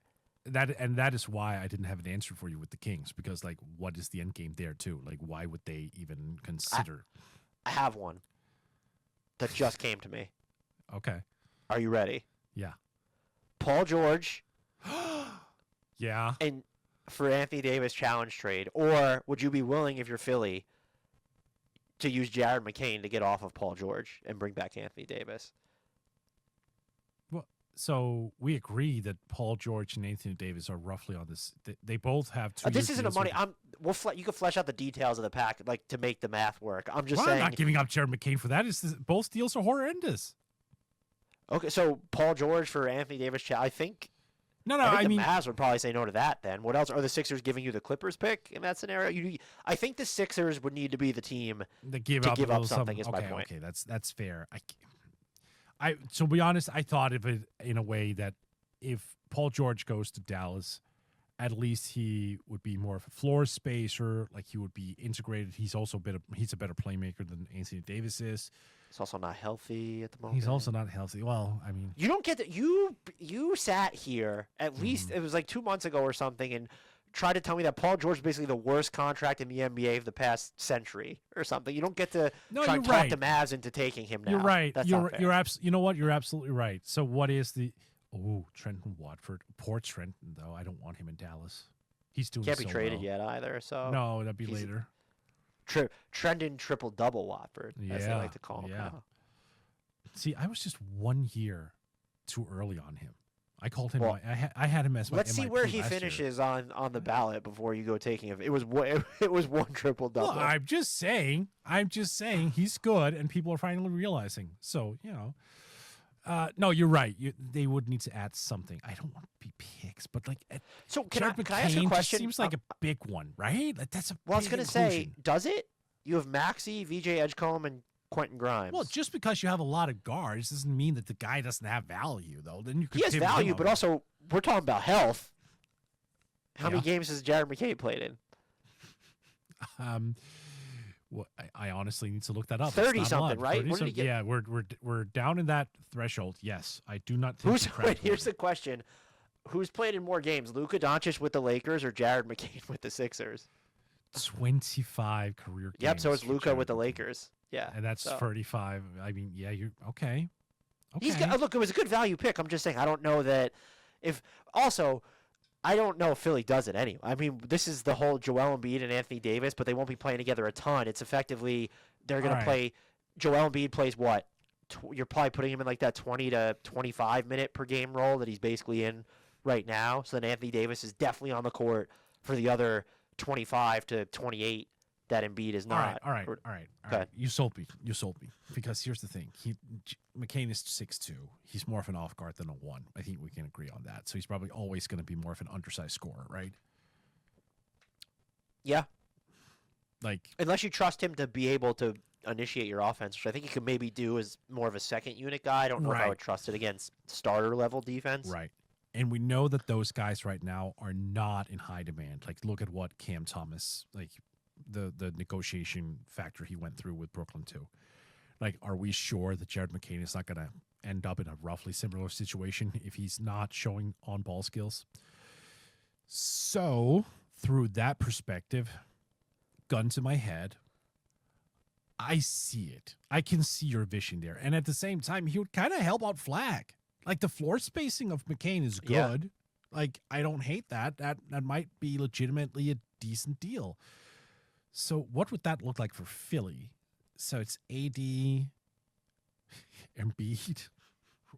That is why I didn't have an answer for you with the Kings, because what is the end game there too? Why would they even consider? I have one that just came to me. Okay. Are you ready? Yeah. Paul George. Yeah. And for Anthony Davis challenge trade, or would you be willing, if you're Philly, to use Jared McCain to get off of Paul George and bring back Anthony Davis? So we agree that Paul George and Anthony Davis are roughly on this. They both have 2 years. This isn't a money. You can flesh out the details of the pack, to make the math work. I'm just saying. I'm not giving up Jared McCain for that. Both deals are horrendous. Okay, so Paul George for Anthony Davis. I think. No. I mean, the Mavs would probably say no to that. Then what else are the Sixers giving you the Clippers pick in that scenario? I think the Sixers would need to be the team to give up something. Is my point. Okay, that's fair. To be honest, I thought of it in a way that if Paul George goes to Dallas, at least he would be more of a floor spacer. He would be integrated. He's also he's a better playmaker than Anthony Davis is. He's also not healthy at the moment. He's also not healthy. Well, I mean, you don't get that. You sat here at least it was 2 months ago or something and tried to tell me that Paul George is basically the worst contract in the NBA of the past century or something. You don't get to try and talk the Mavs into taking him now. You're right. That's you know what? You're absolutely right. So what is the Trenton Watford? Poor Trenton though. I don't want him in Dallas. He's doing can't be traded well. yet either. So no, that'd be later. Trenton triple double Watford, as they like to call him. Yeah. See, I was just 1 year too early on him. I called him. I had him as my. Let's see where he finishes on the ballot before you go taking him. It was one triple double. Well, I'm just saying he's good, and people are finally realizing. So no, you're right. They would need to add something. I don't want to be picks, but so can I ask you a question? Seems like a big one, right? That's a. Well, I was gonna say, does it? You have Maxey, VJ Edgecombe, and Quentin Grimes. Well, just because you have a lot of guards doesn't mean that the guy doesn't have value, though. Then you could. He has value, but also we're talking about health. How many games has Jared McCain played in? Well, I honestly need to look that up. 30-something, right? Yeah, we're down in that threshold. Yes, I do not think. Here's the question: who's played in more games, Luka Doncic with the Lakers or Jared McCain with the Sixers? 25 career games. Yep. So it's Luka with the Lakers. Yeah, and that's 35. I mean, yeah, you're okay. Look, it was a good value pick. I'm just saying, I don't know that I don't know if Philly does it anyway. I mean, this is the whole Joel Embiid and Anthony Davis, but they won't be playing together a ton. It's effectively they're going to play. Joel Embiid plays what? You're probably putting him in that 20 to 25 minute per game role that he's basically in right now. So then Anthony Davis is definitely on the court for the other 25 to 28. That Embiid is not. All right. You sold me. Because here's the thing: McCain is 6'2". He's more of an off guard than a 1. I think we can agree on that. So he's probably always going to be more of an undersized scorer, right? Yeah. Unless you trust him to be able to initiate your offense, which I think he could maybe do as more of a second unit guy. I don't know if I would trust it against starter level defense. Right. And we know that those guys right now are not in high demand. Look at what Cam Thomas the negotiation factor he went through with Brooklyn too. Are we sure that Jared McCain is not going to end up in a roughly similar situation if he's not showing on-ball skills? So through that perspective, gun to my head, I see it. I can see your vision there. And at the same time, he would kind of help out Flag. Like, the floor spacing of McCain is good. Yeah. Like, I don't hate that. That might be legitimately a decent deal. So what would that look like for Philly? So it's AD, Embiid,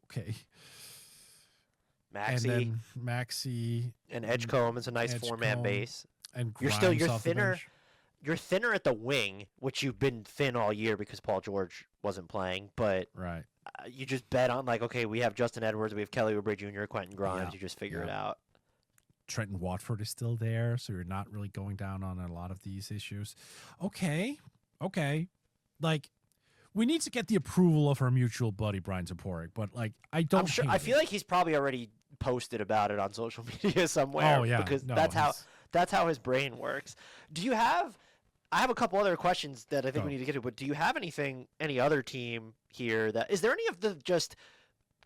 okay. Maxey. And then Maxey. And Edgecombe is a nice four-man base. And you're thinner. You're thinner at the wing, which you've been thin all year because Paul George wasn't playing. But right, you just bet on, like, okay, we have Justin Edwards, we have Kelly Oubre Jr., Quentin Grimes. Yeah. You just figure it out. Trenton Watford is still there, so you're not really going down on a lot of these issues. Okay. Like, we need to get the approval of our mutual buddy Brian Toporek, but, like, I don't. I feel like he's probably already posted about it on social media somewhere. Oh yeah, because that's how his brain works. Do you have? I have a couple other questions that I think we need to get to, but do you have any other team here is there any of the just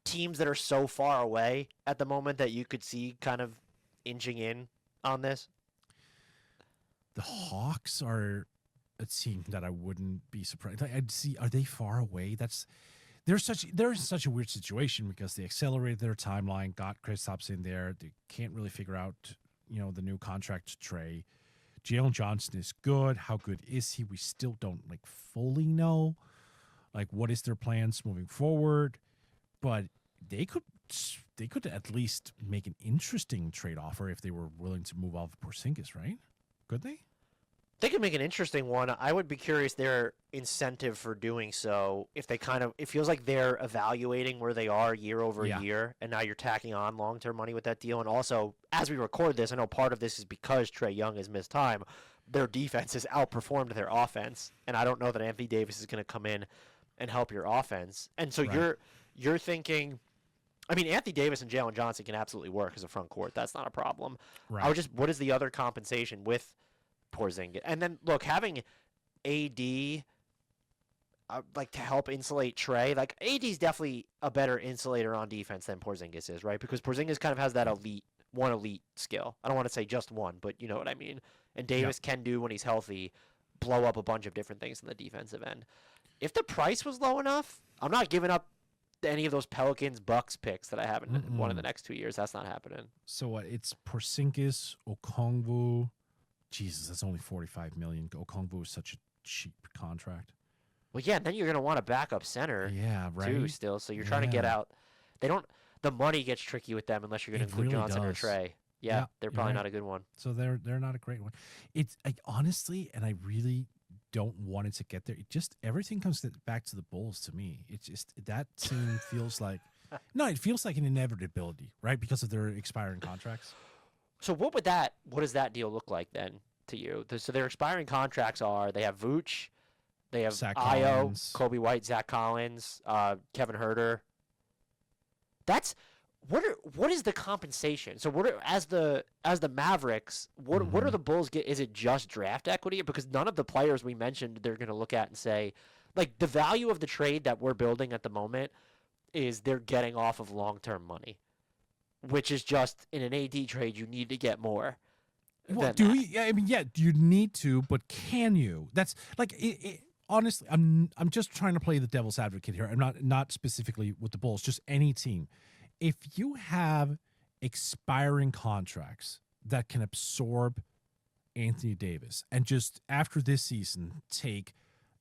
teams that are so far away at the moment that you could see kind of inching in on this? The Hawks are a team that I wouldn't be surprised. I'd see, are they far away? They're in such a weird situation because they accelerated their timeline, got Kristaps in there. They can't really figure out, the new contract to Trey. Jalen Johnson is good. How good is he? We still don't fully know. What is their plans moving forward? But they could at least make an interesting trade offer if they were willing to move off Porzingis, right? Could they? They could make an interesting one. I would be curious their incentive for doing so. If they it feels like they're evaluating where they are year over year, and now you're tacking on long-term money with that deal. And also, as we record this, I know part of this is because Trae Young has missed time. Their defense has outperformed their offense, and I don't know that Anthony Davis is going to come in and help your offense. And so you're thinking, I mean, Anthony Davis and Jalen Johnson can absolutely work as a front court. That's not a problem. Right. What is the other compensation with Porzingis? And then look, having AD to help insulate Trey, AD is definitely a better insulator on defense than Porzingis is, right? Because Porzingis kind of has that elite skill. I don't want to say just one, but you know what I mean. And Davis can do, when he's healthy, blow up a bunch of different things on the defensive end. If the price was low enough, I'm not giving up any of those Pelicans Bucks picks that I have in one of the next 2 years. That's not happening. So what? It's Porzingis, Okongwu. Jesus, that's only $45 million. Okongwu is such a cheap contract. Well, yeah, and then you're going to want a backup center. Yeah, right. Too, still. So you're trying to get out. The money gets tricky with them unless you're going to include really Johnson or Trey. Yeah, they're probably not a good one. So they're not a great one. It's honestly, and I really don't want it to get there. Everything comes back to the Bulls to me. It's just that team feels like it feels like an inevitability, right? Because of their expiring contracts. So what does that deal look like then to you? So their expiring contracts they have Vooch, they have Ayo, Kobe White, Zach Collins, Kevin Huerter. What is the compensation? So as the Mavericks, what are the Bulls get? Is it just draft equity? Because none of the players we mentioned they're going to look at and say, the value of the trade that we're building at the moment is they're getting off of long-term money, which is just in an AD trade you need to get more. Well, you need to, but can you? That's honestly, I'm just trying to play the devil's advocate here. I'm not specifically with the Bulls, just any team. If you have expiring contracts that can absorb Anthony Davis and just after this season take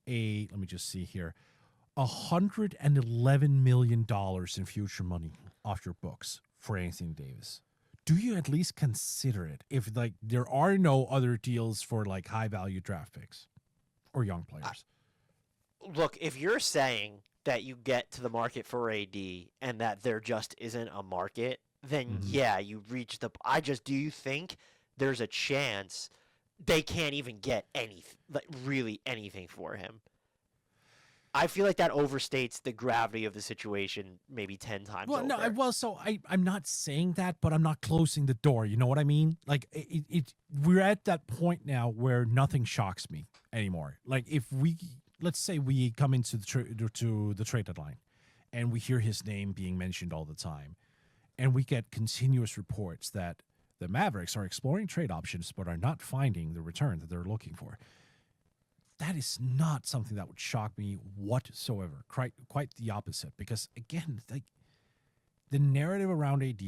let me just see here, $111 million in future money off your books for Anthony Davis, do you at least consider it if there are no other deals for high value draft picks or young players? Look, if you're saying that you get to the market for AD and that there just isn't a market, then you reach do you think there's a chance they can't even get really anything for him? I feel like that overstates the gravity of the situation maybe 10 times over. So I'm not saying that, but I'm not closing the door. You know what I mean? We're at that point now where nothing shocks me anymore. Let's say we come into the trade deadline and we hear his name being mentioned all the time and we get continuous reports that The Mavericks are exploring trade options but are not finding the return that they're looking for. That is not something that would shock me whatsoever. Quite the opposite. Because, again, like the narrative around AD,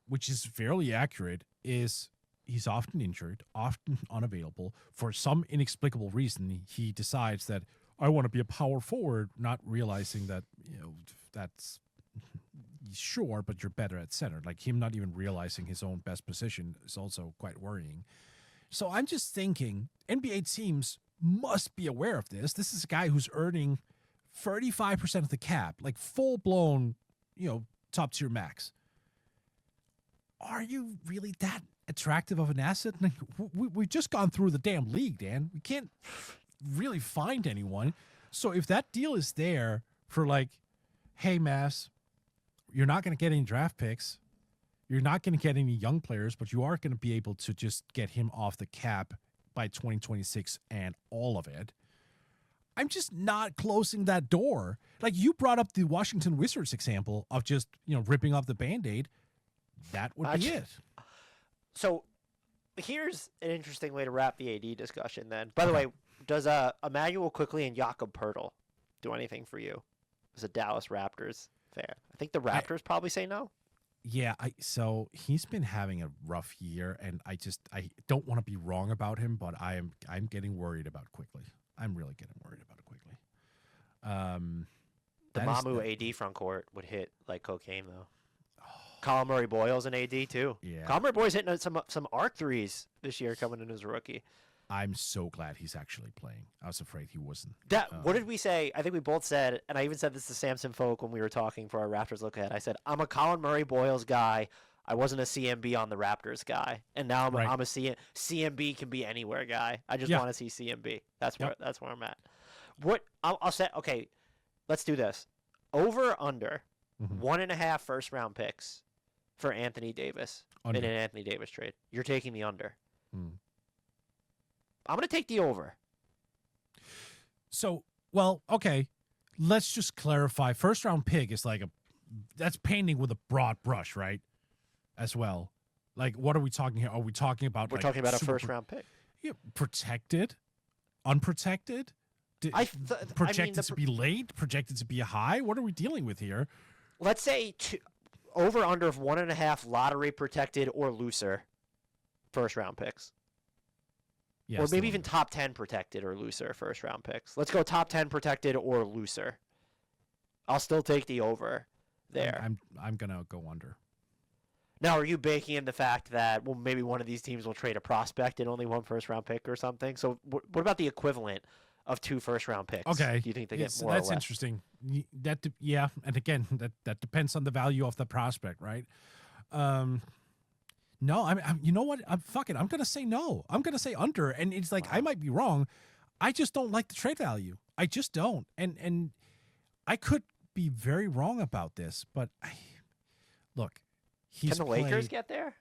which is fairly accurate, is he's often injured, often unavailable. For some inexplicable reason, he decides that I want to be a power forward, not realizing that, that's sure, but you're better at center. Like him not even realizing his own best position is also quite worrying. So I'm just thinking NBA teams must be aware of this. This is a guy who's earning 35% of the cap, like full blown, top tier max. Are you really that attractive of an asset? Like, we've just gone through the damn league, Dan. We can't really find anyone. So if that deal is there for like, hey, Mavs, you're not going to get any draft picks. You're not going to get any young players, but you are going to be able to just get him off the cap by 2026 and all of it. I'm just not closing that door. Like you brought up the Washington Wizards example of just, ripping off the Band-Aid. That would be it. So here's an interesting way to wrap the AD discussion then. By the way, does Emmanuel Quickly and Jakob Poeltl do anything for you as a Dallas Raptors fan? I think the Raptors probably say no. Yeah, so he's been having a rough year, and I don't want to be wrong about him, but I'm getting worried about Quickly. I'm really getting worried about it Quickly. The Mamu AD front court would hit like cocaine though. Colin Murray Boyle's an AD too. Yeah, Colin Murray Boyle's hitting some arc threes this year coming in as a rookie. I'm so glad he's actually playing. I was afraid he wasn't. What did we say? I think we both said, and I even said this to Samson Folk when we were talking for our Raptors look ahead. I said, I'm a Colin Murray Boyles guy. I wasn't a CMB on the Raptors guy. And now I'm a CMB can be anywhere guy. I just want to see CMB. That's where I'm at. I'll say, okay, let's do this. Over under 1.5 first round picks for Anthony Davis in an Anthony Davis trade. You're taking the under. I'm going to take the over. So, well, okay. Let's just clarify. First round pick is like that's painting with a broad brush, right? As well. Like, what are we talking here? Are we talking about We're talking about a first round pick. Yeah, protected, unprotected, projected to be late, projected to be high. What are we dealing with here? Let's say over under of 1.5 lottery protected or looser first round picks. Yes, or maybe even top 10 protected or looser first round picks. Let's go top 10 protected or looser. I'll still take the over there. I'm gonna go under. Now, are you baking in the fact that maybe one of these teams will trade a prospect and only one first round pick or something? So what about the equivalent of 2 first round picks? Okay, do you think they get more? That's or less? interesting. And again, that depends on the value of the prospect, right? No, I'm. You know what? Fuck it. I'm gonna say no. I'm gonna say under, and it's like I might be wrong. I just don't like the trade value. I just don't, and I could be very wrong about this, but look. Can the Lakers get there?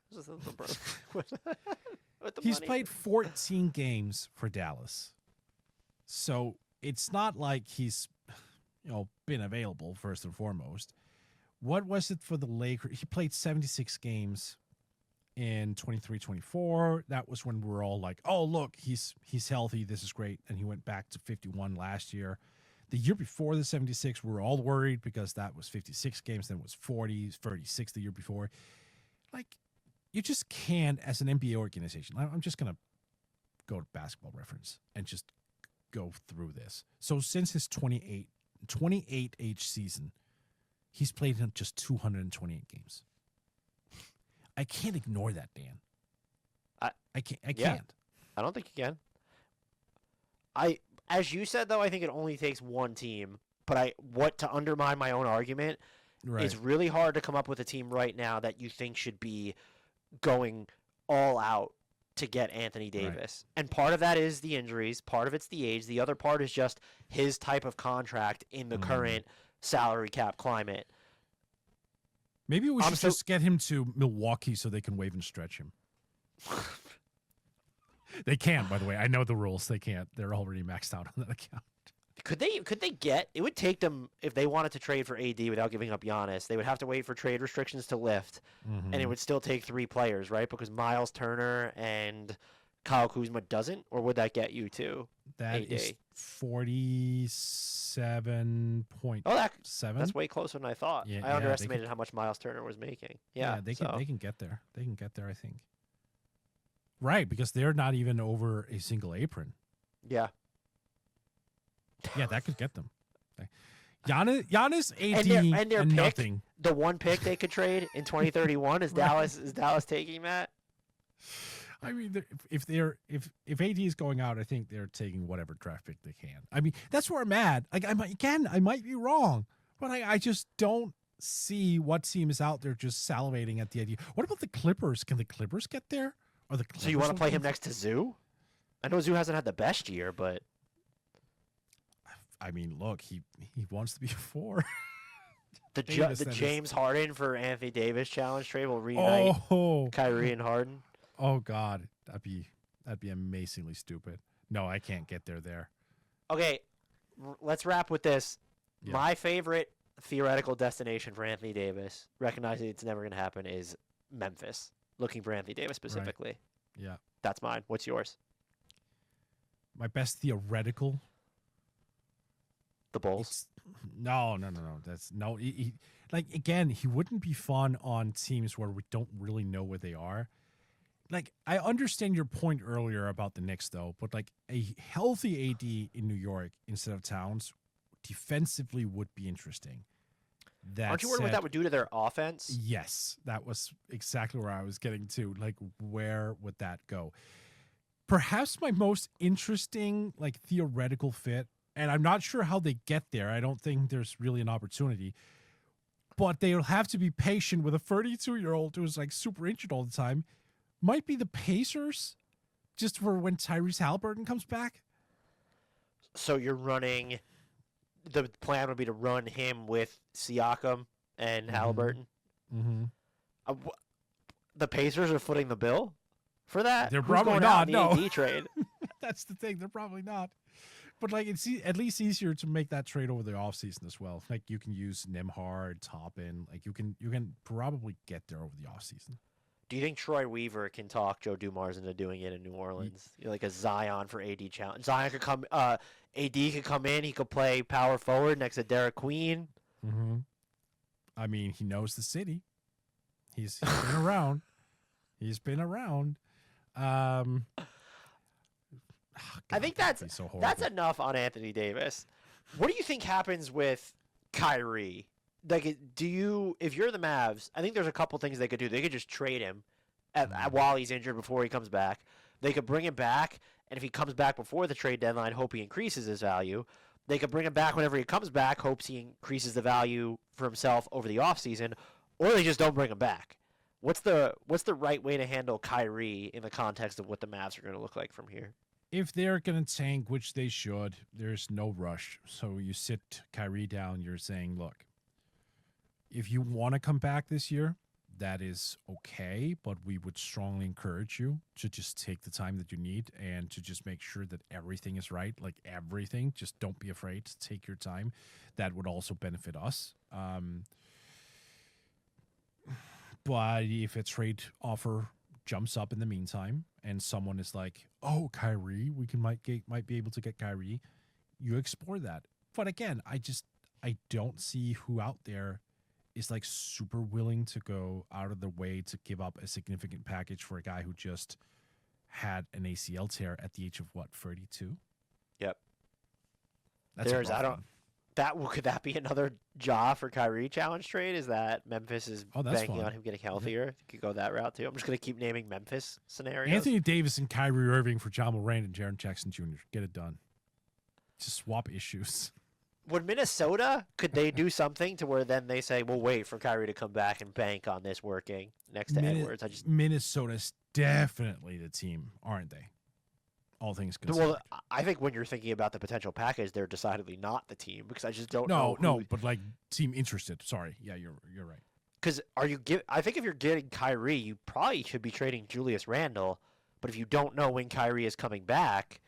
He's played 14 games for Dallas, so it's not like he's been available first and foremost. What was it for the Lakers? He played 76 games. In 23-24, that was when we were all like, oh, look, he's healthy. This is great. And he went back to 51 last year. The year before the 76, we were all worried because that was 56 games. Then it was 40, 36 the year before. Like, you just can't, as an NBA organization, I'm just going to go to Basketball Reference and just go through this. So since his 28-age season, he's played in just 228 games. I can't ignore that, Dan. I can't. I don't think you can. As you said, though, I think it only takes one team. But to undermine my own argument, it's really hard to come up with a team right now that you think should be going all out to get Anthony Davis. Right. And part of that is the injuries. Part of it's the age. The other part is just his type of contract in the current salary cap climate. Maybe we should just get him to Milwaukee so they can waive and stretch him. They can't, by the way. I know the rules. They can't. They're already maxed out on that account. Could they get? It would take them if they wanted to trade for AD without giving up Giannis. They would have to wait for trade restrictions to lift, and it would still take 3 players, right? Because Miles Turner and Kyle Kuzma doesn't, or would that get you to That AD? is 47.7. Oh, that's way closer than I thought. Yeah, I underestimated how much Miles Turner was making. Yeah, they can get there. They can get there, I think. Right, because they're not even over a single apron. Yeah. Yeah, that could get them. Giannis, AD, and their and pick, nothing. The one pick they could trade in 2031 is Dallas. Is Dallas taking that? I mean, if AD is going out, I think they're taking whatever draft pick they can. I mean, that's where I'm at. Like, I might be wrong, but I just don't see what team is out there just salivating at the idea. What about the Clippers? Can the Clippers get there? Or the Clippers So you want to play him next to Zoo? I know Zoo hasn't had the best year, but I mean, look, he wants to be a 4. the James Harden for Anthony Davis challenge trade will reunite Kyrie and Harden. Oh God, that'd be amazingly stupid. No, I can't get there. Okay, let's wrap with this. Yeah. My favorite theoretical destination for Anthony Davis, recognizing it's never going to happen, is Memphis. Looking for Anthony Davis specifically. Right. Yeah, that's mine. What's yours? My best theoretical. The Bulls. No. That's no. Like again, he wouldn't be fun on teams where we don't really know where they are. Like, I understand your point earlier about the Knicks, though, but like a healthy AD in New York instead of Towns defensively would be interesting. Aren't you worried what that would do to their offense? Yes, that was exactly where I was getting to. Like, where would that go? Perhaps my most interesting, like, theoretical fit, and I'm not sure how they get there. I don't think there's really an opportunity, but they'll have to be patient with a 32-year-old who's like super injured all the time. Might be the Pacers, just for when Tyrese Halliburton comes back. So you're running. The plan would be to run him with Siakam and Halliburton. Mm-hmm. The Pacers are footing the bill for that. They're Who's probably going not. out in the AD trade. That's the thing. They're probably not. But like, it's at least easier to make that trade over the offseason as well. Like, you can use Nembhard, Toppin. Like, you can probably get there over the offseason. Do you think Troy Weaver can talk Joe Dumars into doing it in New Orleans? Like a Zion for AD challenge. Zion could come. AD could come in. He could play power forward next to Derek Queen. Mm-hmm. I mean, he knows the city. He's been around. He's been around. I think that's enough on Anthony Davis. What do you think happens with Kyrie? Like, if you're the Mavs, I think there's a couple things they could do. They could just trade him while he's injured before he comes back. They could bring him back, and if he comes back before the trade deadline, hope he increases his value. They could bring him back whenever he comes back, hopes he increases the value for himself over the offseason, or they just don't bring him back. What's the right way to handle Kyrie in the context of what the Mavs are going to look like from here? If they're going to tank, which they should, there's no rush. So you sit Kyrie down, you're saying, look, if you want to come back this year, that is okay, but we would strongly encourage you to just take the time that you need and to just make sure that everything is right, like everything. Just don't be afraid to take your time. That would also benefit us. But if a trade offer jumps up in the meantime and someone is like, oh, Kyrie, might be able to get Kyrie, you explore that. But again, I don't see who out there is like super willing to go out of their way to give up a significant package for a guy who just had an ACL tear at the age of 32? Yep. Could that be another Ja for Kyrie challenge trade? Is that Memphis is banking on him getting healthier? You could go that route too. I'm just gonna keep naming Memphis scenarios. Anthony Davis and Kyrie Irving for John Morant and Jaren Jackson Jr. Get it done. Just swap issues. Would Minnesota, could they do something to where then they say, we'll wait for Kyrie to come back and bank on this working next to Edwards? Minnesota's definitely the team, aren't they? All things considered. Well, I think when you're thinking about the potential package, they're decidedly not the team because I just don't know. No, but like team interested. Sorry. Yeah, you're right. Because I think if you're getting Kyrie, you probably should be trading Julius Randle. But if you don't know when Kyrie is coming back,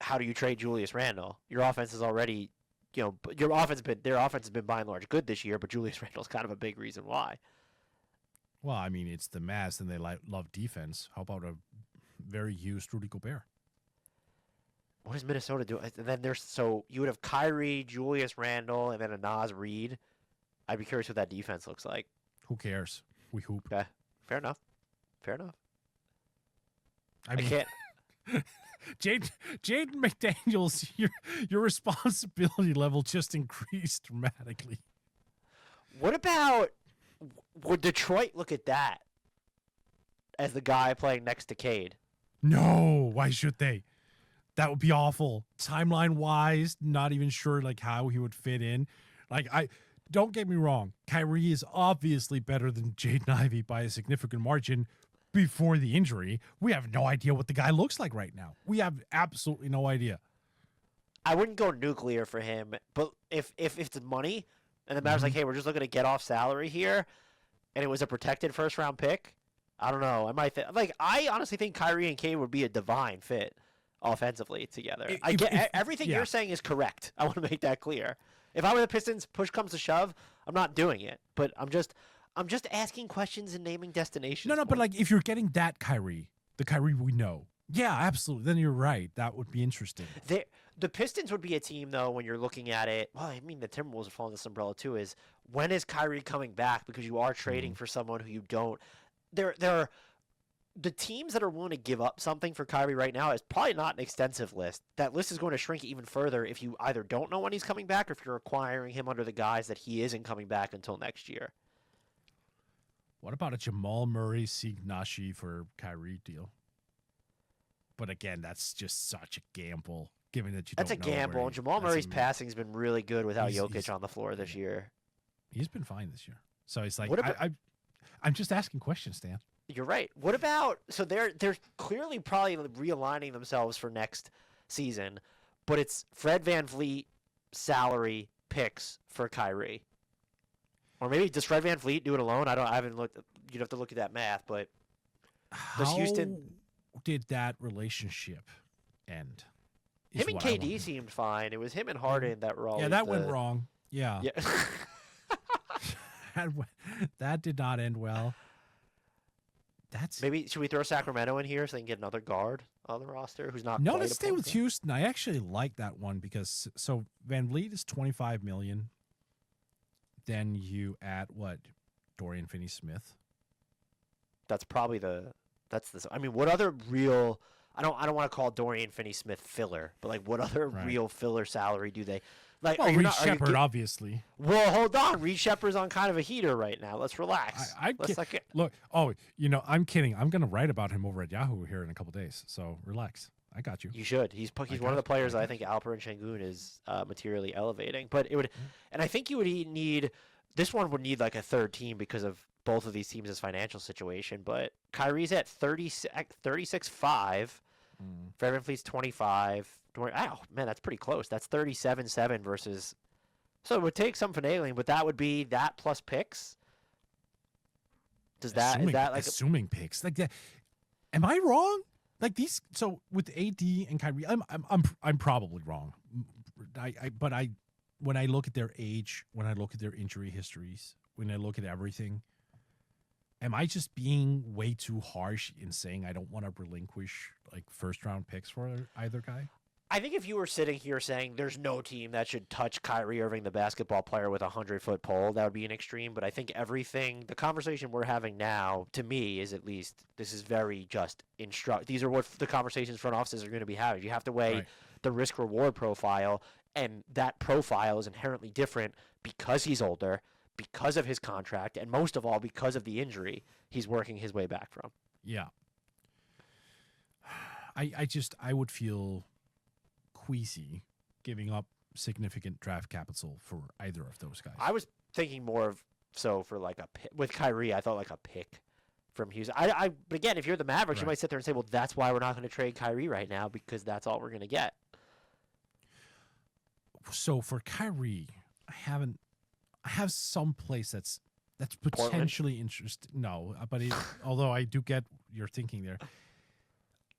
how do you trade Julius Randle? Your offense is already, their offense has been by and large good this year, but Julius Randle's kind of a big reason why. Well, I mean, it's the Mavs, and they love defense. How about a very used Rudy Gobert? What does Minnesota do? And then you would have Kyrie, Julius Randle, and then a Naz Reid. I'd be curious what that defense looks like. Who cares? We hoop. Okay, fair enough. I mean, can't. Jaden McDaniels, your responsibility level just increased dramatically. What about would Detroit look at that as the guy playing next to Cade? No, why should they? That would be awful. Timeline wise, not even sure like how he would fit in. Don't get me wrong, Kyrie is obviously better than Jaden Ivey by a significant margin. Before the injury, we have no idea what the guy looks like right now. We have absolutely no idea. I wouldn't go nuclear for him, but if it's money and the Mavs like, hey, we're just looking to get off salary here, and it was a protected first round pick, I don't know. I honestly think Kyrie and Cade would be a divine fit offensively together. Everything you're saying is correct. I want to make that clear. If I were the Pistons, push comes to shove, I'm not doing it. But I'm just asking questions and naming destinations. No, but if you're getting that Kyrie, the Kyrie we know, yeah, absolutely. Then you're right. That would be interesting. The Pistons would be a team, though, when you're looking at it. Well, I mean, the Timberwolves are falling this umbrella too. Is when is Kyrie coming back? Because you are trading for someone who you don't. There are the teams that are willing to give up something for Kyrie right now is probably not an extensive list. That list is going to shrink even further if you either don't know when he's coming back or if you're acquiring him under the guise that he isn't coming back until next year. What about a Jamal Murray, Sieg Nashi for Kyrie deal? But again, that's just such a gamble, given that you That's don't know. That's a gamble. And Jamal Murray's passing has been really good without Jokic on the floor this year. He's been fine this year. So it's like, I'm just asking questions, Stan. You're right. What about – so they're clearly probably realigning themselves for next season, but it's Fred VanVleet salary picks for Kyrie. Or maybe does Fred VanVleet do it alone? I haven't looked – you'd have to look at that math, but does Houston – did that relationship end? Him and KD seemed fine. It was him and Harden that were always Yeah, that went wrong. Yeah. That did not end well. Maybe should we throw Sacramento in here so they can get another guard on the roster who's not? No, let's stay with Houston. I actually like that one because VanVleet is $25 million. Then you add what? Dorian Finney-Smith. That's probably I mean, what other real? I don't want to call Dorian Finney-Smith filler, but what other real filler salary do they? Reed Shepherd, obviously. Well, hold on. Reed Shepherd's on kind of a heater right now. Let's relax. Look, I'm kidding. I'm going to write about him over at Yahoo here in a couple days. So relax. I got you. You should. He's one of the players I think Alperen Şengün is materially elevating. But it would, and I think you would need. This one would need a third team because of both of these teams' financial situation. But Kyrie's at 36.5. Fred VanVleet's 25. Oh, man, that's pretty close. That's 37-7 versus. So it would take some finagling, but that would be that plus picks. Assuming picks like that? Am I wrong? These. So with AD and Kyrie, I'm probably wrong. But when I look at their age, when I look at their injury histories, when I look at everything, am I just being way too harsh in saying I don't want to relinquish first round picks for either guy? I think if you were sitting here saying there's no team that should touch Kyrie Irving, the basketball player with a 100-foot pole, that would be an extreme. But I think the conversation we're having now, to me, is at least this is very just These are what the conversations front offices are going to be having. You have to weigh the risk-reward profile, and that profile is inherently different because he's older, because of his contract, and most of all because of the injury he's working his way back from. Yeah. I would feel queasy giving up significant draft capital for either of those guys. I was thinking more of with Kyrie, I thought a pick from Houston. But again, if you're the Mavericks, you might sit there and say, well, that's why we're not going to trade Kyrie right now because that's all we're going to get. So for Kyrie, I have some place that's potentially interesting. No, but although I do get your thinking there.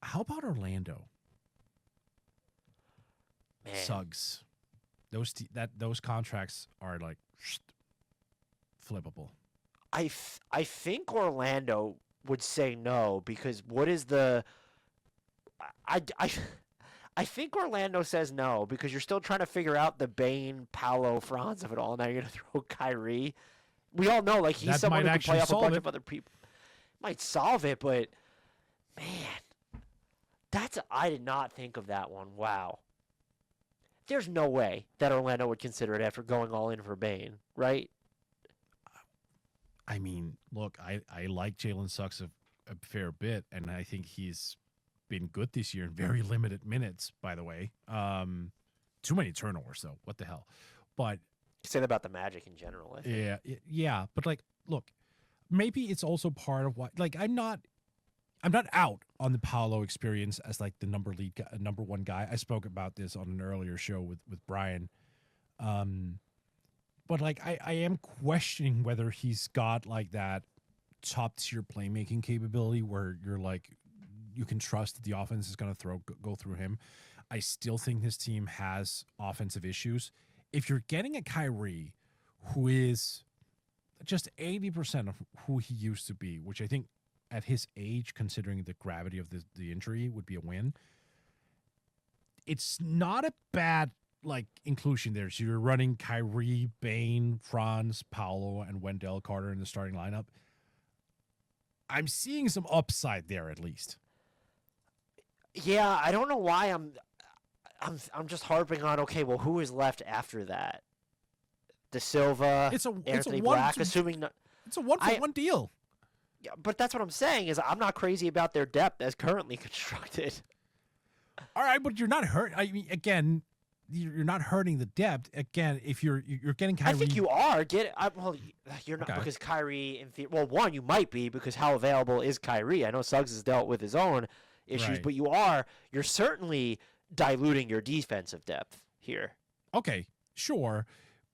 How about Orlando? Man, Suggs. Those contracts are like flippable. I think Orlando would say no because what is the I, I, I think Orlando says no because you're still trying to figure out the Bane, Paolo, Franz of it all. Now you're going to throw Kyrie. We all know, like, he's That someone might who can actually play off a solve bunch it. of other people. Might solve it, but, man, I did not think of that one. Wow. There's no way that Orlando would consider it after going all in for Bane, right? I mean, look, I like Jalen Suggs a fair bit, and I think he's been good this year in very limited minutes, by the way. Too many turnovers, though. What the hell? But You say that about the Magic in general, I think. yeah. But like, look, maybe it's also part of why. Like, I'm not out on the Paolo experience as like the number one guy. I spoke about this on an earlier show with Brian. But like, I am questioning whether he's got like that top tier playmaking capability where you're like, you can trust that the offense is going to go through him. I still think this team has offensive issues. If you're getting a Kyrie who is just 80% of who he used to be, which I think at his age, considering the gravity of the injury, would be a win. It's not a bad like inclusion there. So you're running Kyrie, Bane, Franz, Paolo, and Wendell Carter in the starting lineup. I'm seeing some upside there at least. Yeah, I don't know why I'm just harping on. Okay, well, who is left after that? De Silva, Anthony Black, assuming not. It's a 1-for-1 deal. Yeah, but that's what I'm saying is I'm not crazy about their depth as currently constructed. All right, but you're not hurt. I mean, again, you're not hurting the depth. Again, if you're getting Kyrie, I think you are. Well, you're not because Kyrie. One, you might be because how available is Kyrie? I know Suggs has dealt with his own issues, Right. but you're certainly diluting your defensive depth here. Okay, sure.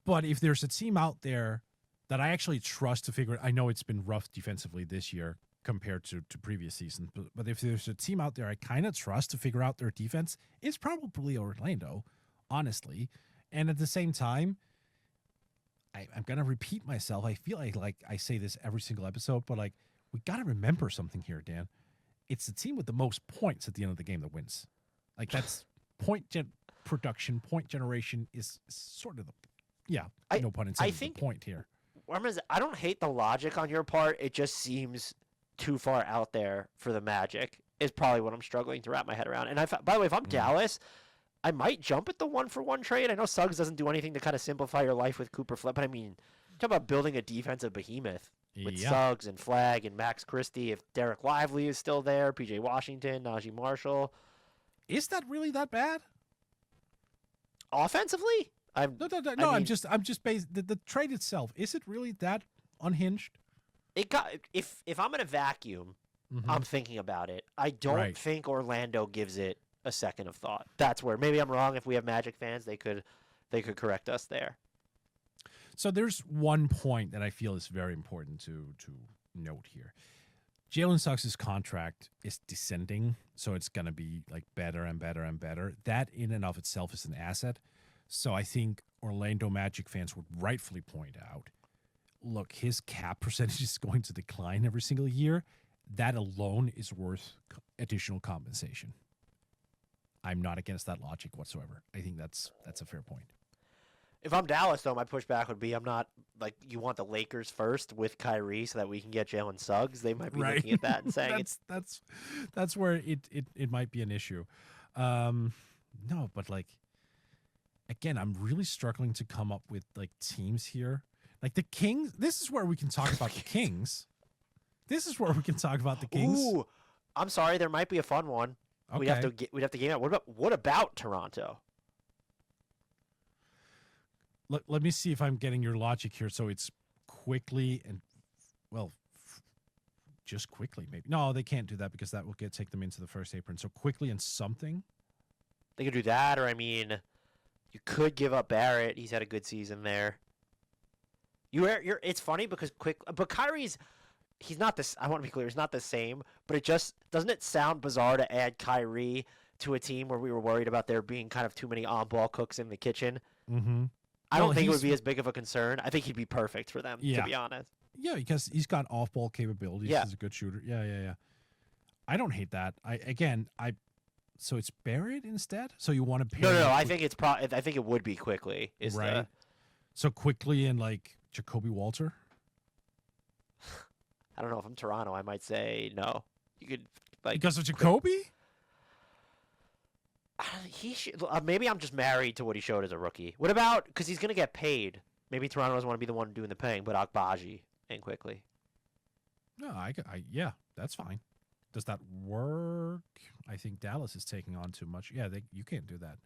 But if there's a team out there that I actually trust to figure it, I know it's been rough defensively this year compared to previous seasons, but if there's a team out there I kind of trust to figure out their defense, it's probably Orlando, honestly. And at the same time, I'm going to repeat myself. I feel like I say this every single episode, but like we got to remember something here, Dan. It's the team with the most points at the end of the game that wins. Like that's production, point generation is sort of no pun intended, the point here. I don't hate the logic on your part. It just seems too far out there for the Magic is probably what I'm struggling to wrap my head around. And by the way, if I'm Dallas, I might jump at the 1-for-1 trade. I know Suggs doesn't do anything to kind of simplify your life with Cooper Flip, but I mean, talk about building a defensive behemoth with Suggs and Flagg and Max Christie. If Derek Lively is still there, PJ Washington, Najee Marshall. Is that really that bad? Offensively? No. I'm just based the trade itself. Is it really that unhinged? If I'm in a vacuum, I'm thinking about it. I don't think Orlando gives it a second of thought. That's where maybe I'm wrong. If we have Magic fans, they could correct us there. So there's one point that I feel is very important to note here. Jalen Suggs' contract is descending, so it's going to be like better and better and better. That in and of itself is an asset. So I think Orlando Magic fans would rightfully point out, look, his cap percentage is going to decline every single year. That alone is worth additional compensation. I'm not against that logic whatsoever. I think that's a fair point. If I'm Dallas, though, my pushback would be I'm not like you want the Lakers first with Kyrie so that we can get Jalen Suggs. They might be looking at that and saying that's where it might be an issue. No, but like again, I'm really struggling to come up with like teams here. Like the Kings. This is where we can talk about the Kings. This is where we can talk about the Kings. Ooh, I'm sorry, there might be a fun one. Okay. We'd have to game out. What about Toronto? Let me see if I'm getting your logic here. So it's quickly and, just quickly maybe. No, they can't do that because that will take them into the first apron. So quickly and something. They could do that, or I mean, you could give up Barrett. He's had a good season there. It's funny because but Kyrie's. He's not this. I want to be clear. He's not the same. But it just doesn't it sound bizarre to add Kyrie to a team where we were worried about there being kind of too many on-ball cooks in the kitchen. Mm-hmm. I don't think it would be as big of a concern. I think he'd be perfect for them, to be honest. Yeah, because he's got off-ball capabilities. Yeah. He's a good shooter. Yeah. I don't hate that. So it's Barrett instead? So you want to pair No. I think I think it would be Quickly. Right. So Quickly and like Jacoby Walter? I don't know if I'm Toronto. I might say no. You could because of Jacoby? He should. Maybe I'm just married to what he showed as a rookie. What about because he's going to get paid? Maybe Toronto doesn't want to be the one doing the paying, but Agbaji and Quickly. No, yeah, that's fine. Does that work? I think Dallas is taking on too much. Yeah, you can't do that.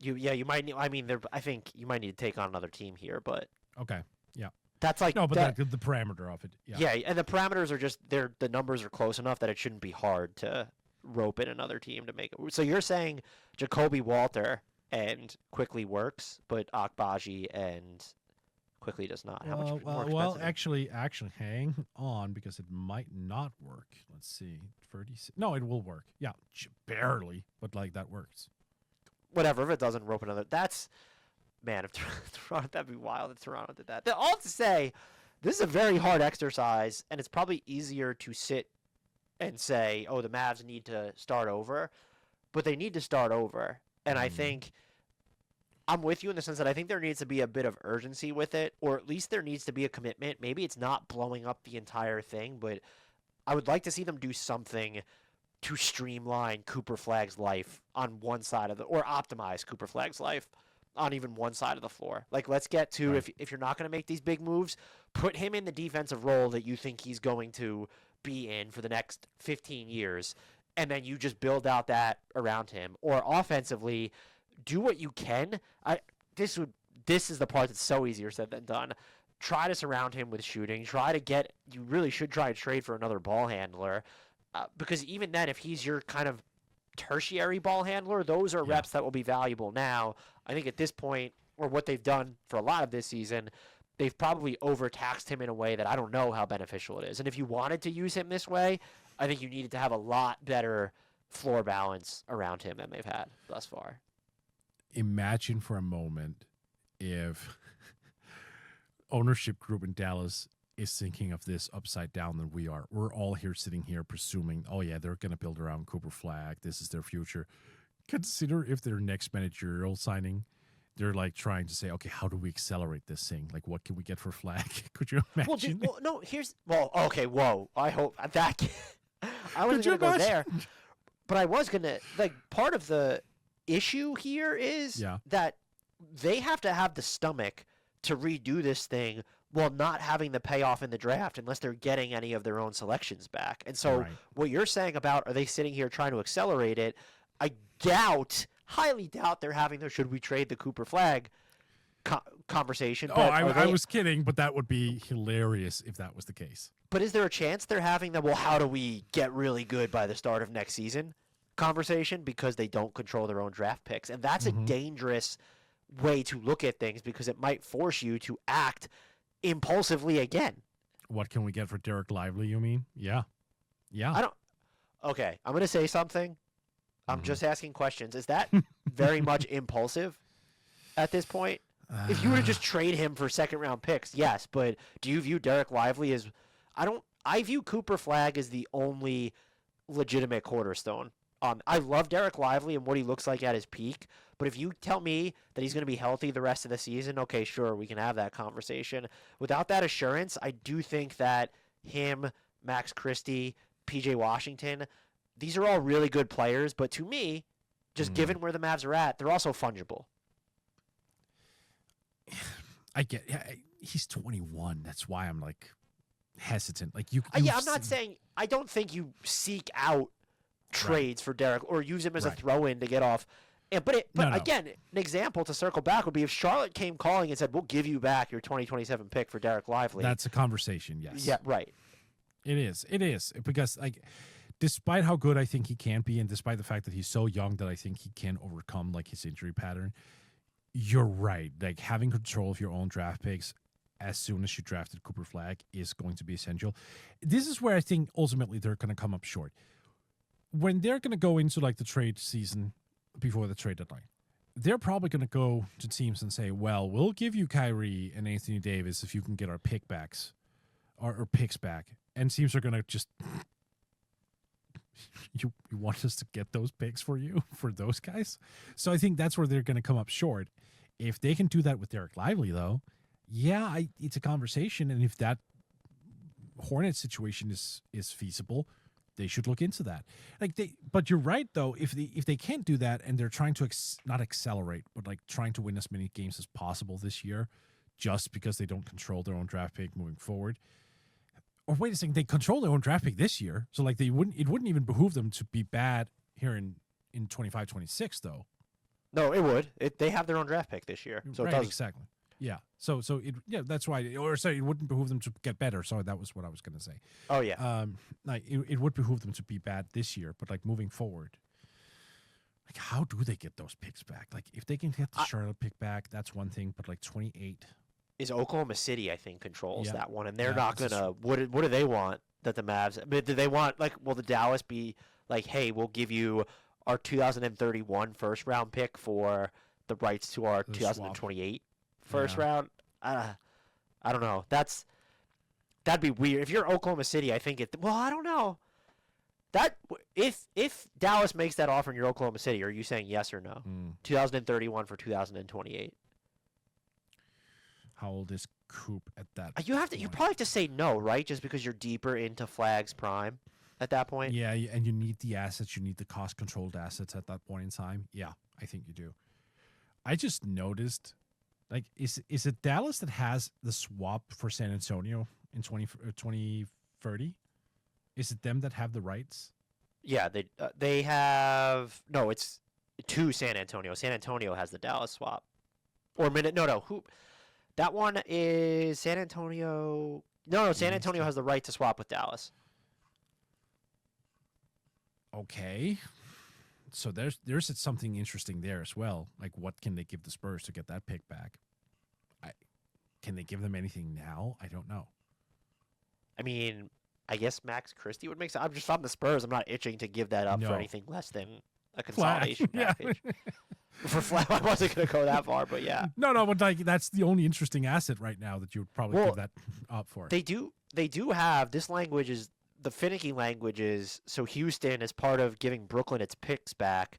You might. I mean, I think you might need to take on another team here, but okay, yeah. That's like no, but the parameter of it. Yeah, and the parameters are just the numbers are close enough that it shouldn't be hard to rope in another team to make it. So you're saying Jacoby Walter and Quickly works, but Agbaji and Quickly does not. How much more expensive? Actually, hang on because it might not work. Let's see, 36. No, it will work. Yeah, barely, but like that works. Whatever. If it doesn't rope another, that's man. If Toronto, that'd be wild. If Toronto did that. All to say, this is a very hard exercise, and it's probably easier to sit and say, "Oh, the Mavs need to start over," but they need to start over, and I think. I'm with you in the sense that I think there needs to be a bit of urgency with it, or at least there needs to be a commitment. Maybe it's not blowing up the entire thing, but I would like to see them do something to streamline Cooper Flagg's life on one side of or optimize Cooper Flagg's life on even one side of the floor. Like, let's get to, right. if you're not going to make these big moves, put him in the defensive role that you think he's going to be in for the next 15 years, and then you just build out that around him. Or offensively, do what you can. This is the part that's so easier said than done. Try to surround him with shooting. You really should try to trade for another ball handler, because even then, if he's your kind of tertiary ball handler, those are reps that will be valuable. Now, I think at this point, or what they've done for a lot of this season, they've probably overtaxed him in a way that I don't know how beneficial it is. And if you wanted to use him this way, I think you needed to have a lot better floor balance around him than they've had thus far. Imagine for a moment if ownership group in Dallas is thinking of this upside down than we are. We're all here sitting here presuming, oh yeah, they're going to build around Cooper Flagg. This is their future. Consider if their next managerial signing, they're like trying to say, okay, how do we accelerate this thing? Like, what can we get for Flagg? Could you imagine? Okay, whoa. I hope that. I wasn't going to go there, but I was going to, part of the issue here is that they have to have the stomach to redo this thing while not having the payoff in the draft unless they're getting any of their own selections back. And so what you're saying about, are they sitting here trying to accelerate it? I highly doubt they're having the should we trade the Cooper Flagg conversation. Oh, I was kidding, but that would be hilarious if that was the case. But is there a chance they're having the, well, how do we get really good by the start of next season conversation, because they don't control their own draft picks? And that's a dangerous way to look at things, because it might force you to act impulsively again. What can we get for Derek Lively, you mean? Yeah. Okay, I'm going to say something. I'm just asking questions. Is that very much impulsive at this point? If you were to just trade him for second-round picks, yes. But do you view Derek Lively as... I view Cooper Flagg as the only legitimate cornerstone. I love Derek Lively and what he looks like at his peak, but if you tell me that he's going to be healthy the rest of the season, okay, sure, we can have that conversation. Without that assurance, I do think that him, Max Christie, PJ Washington, these are all really good players, but to me, just given where the Mavs are at, they're also fungible. I get he's 21. That's why I'm like hesitant. Like I'm not saying, I don't think you seek out trades for Derek or use him as a throw-in to get off. But again, an example to circle back would be if Charlotte came calling and said, we'll give you back your 2027 pick for Derek Lively. That's a conversation, yes. Yeah, right. It is. Because despite how good I think he can be, and despite the fact that he's so young that I think he can overcome his injury pattern, you're right. Having control of your own draft picks as soon as you drafted Cooper Flagg is going to be essential. This is where I think ultimately they're going to come up short. when they're going to go into like the trade season before the trade deadline, they're probably going to go to teams and say, well, we'll give you Kyrie and Anthony Davis if you can get our pickbacks or picks back. And teams are going to just, you want us to get those picks for you, for those guys? So I think that's where they're going to come up short. If they can do that with Derek Lively, though, yeah, it's a conversation. And if that Hornet situation is feasible, they should look into that. But you're right though. If they can't do that and they're trying to not accelerate, but like trying to win as many games as possible this year, just because they don't control their own draft pick moving forward. Or wait a second, they control their own draft pick this year, so like it wouldn't even behoove them to be bad here in 25-26 though. No, it would. They have their own draft pick this year, so right, it does. Exactly. Yeah. So that's why, or sorry, it wouldn't behoove them to get better. Sorry, that was what I was going to say. Oh yeah. Like it would behoove them to be bad this year, but like moving forward, like how do they get those picks back? Like if they can get the Charlotte pick back, that's one thing. But like 28 is Oklahoma City, I think, controls that one, and they're Yeah, not gonna. What do they want that the Mavs? I mean, do they want like? Will the Dallas be like, hey, we'll give you our 2031 first round pick for the rights to our 2028 first round? I don't know. That'd be weird. If you're Oklahoma City, I think it. Well, I don't know. That if Dallas makes that offer and you're Oklahoma City, are you saying yes or no? 2031 for 2028. How old is Coop at that? You probably have to say no, right? Just because you're deeper into Flag's prime at that point. Yeah, and you need the assets. You need the cost-controlled assets at that point in time. Yeah, I think you do. I just noticed, like, is it Dallas that has the swap for San Antonio in 2030? Is it them that have the rights? Yeah, they have. No, it's to San Antonio. San Antonio has the Dallas swap. Or who? That one is San Antonio. No, San Antonio has the right to swap with Dallas. Okay. So there's something interesting there as well. Like, what can they give the Spurs to get that pick back? Can they give them anything now? I don't know. I mean, I guess Max Christie would make sense. If I'm the Spurs, I'm not itching to give that up for anything less than a consolidation package. For Flag, I wasn't going to go that far, but yeah. No, but like that's the only interesting asset right now that you would probably give that up for. They do have this language is the finicky language is so Houston as part of giving Brooklyn its picks back,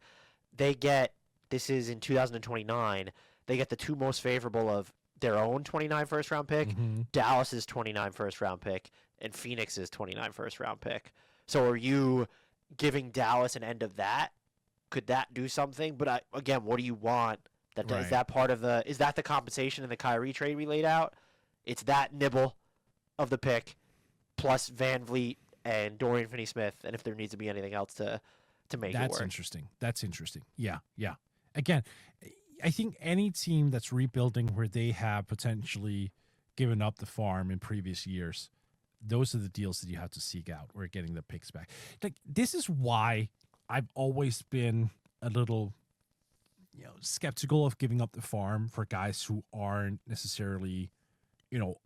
they get this is in 2029, they get the two most favorable of their own 29 first round pick, Dallas's 29 first round pick, and Phoenix's 29 first round pick. So are you giving Dallas an end of that? Could that do something? But again, what do you want? Is that part of is that the compensation in the Kyrie trade we laid out? It's that nibble of the pick plus Van Vliet and Dorian Finney-Smith, and if there needs to be anything else to make it work. That's interesting. Yeah. Again, I think any team that's rebuilding where they have potentially given up the farm in previous years, those are the deals that you have to seek out. We're getting the picks back. Like this is why I've always been a little, skeptical of giving up the farm for guys who aren't necessarily,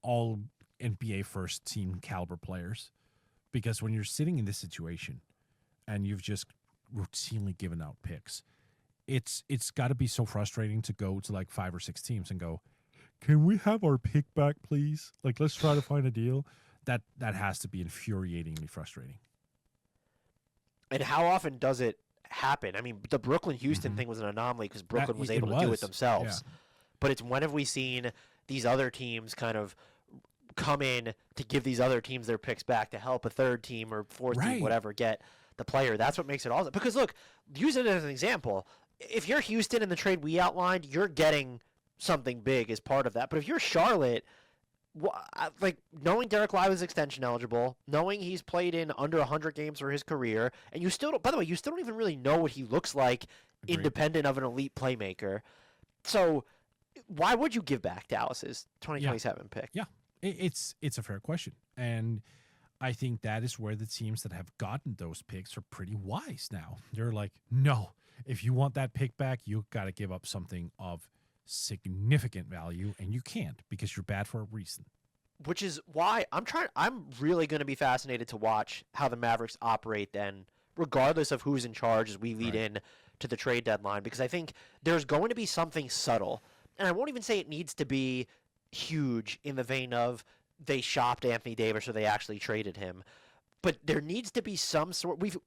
all NBA first team caliber players. Because when you're sitting in this situation and you've just routinely given out picks, it's got to be so frustrating to go to like 5 or 6 teams and go, can we have our pick back, please? Like, let's try to find a deal. That has to be infuriatingly frustrating. And how often does it happen? I mean, the Brooklyn-Houston thing was an anomaly because Brooklyn was able to do it themselves. Yeah. But it's when have we seen these other teams kind of come in to give these other teams their picks back to help a third team or fourth team, whatever, get the player? That's what makes it awesome. Because, look, use it as an example. If you're Houston in the trade we outlined, you're getting something big as part of that. But if you're Charlotte, like knowing Derek Lively's extension eligible, knowing he's played in under 100 games for his career, and you still don't, by the way, you still don't even really know what he looks like independent of an elite playmaker. So why would you give back Dallas's 2027 pick? Yeah, it's a fair question. And I think that is where the teams that have gotten those picks are pretty wise now. They're like, no, if you want that pick back, you got to give up something of significant value, and you can't because you're bad for a reason. Which is why I'm really going to be fascinated to watch how the Mavericks operate then regardless of who's in charge as we lead in to the trade deadline, because I think there's going to be something subtle. And I won't even say it needs to be huge in the vein of they shopped Anthony Davis or they actually traded him. But there needs to be some sort. We've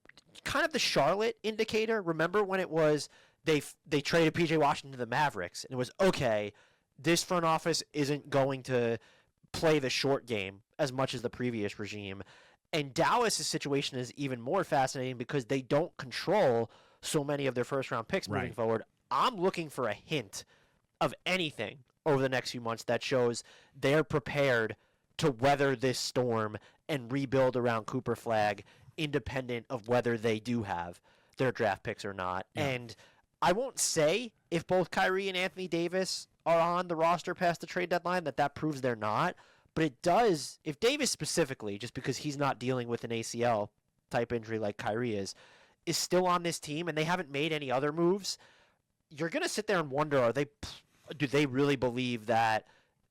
kind of the Charlotte indicator. Remember when it was they traded PJ Washington to the Mavericks, and it was okay. This front office isn't going to play the short game as much as the previous regime. And Dallas' situation is even more fascinating because they don't control so many of their first-round picks moving forward. I'm looking for a hint of anything over the next few months that shows they're prepared to weather this storm and rebuild around Cooper Flag, independent of whether they do have their draft picks or not. Yeah. And I won't say if both Kyrie and Anthony Davis are on the roster past the trade deadline that proves they're not. But it does, if Davis specifically, just because he's not dealing with an ACL type injury like Kyrie is still on this team and they haven't made any other moves, you're going to sit there and wonder, do they really believe that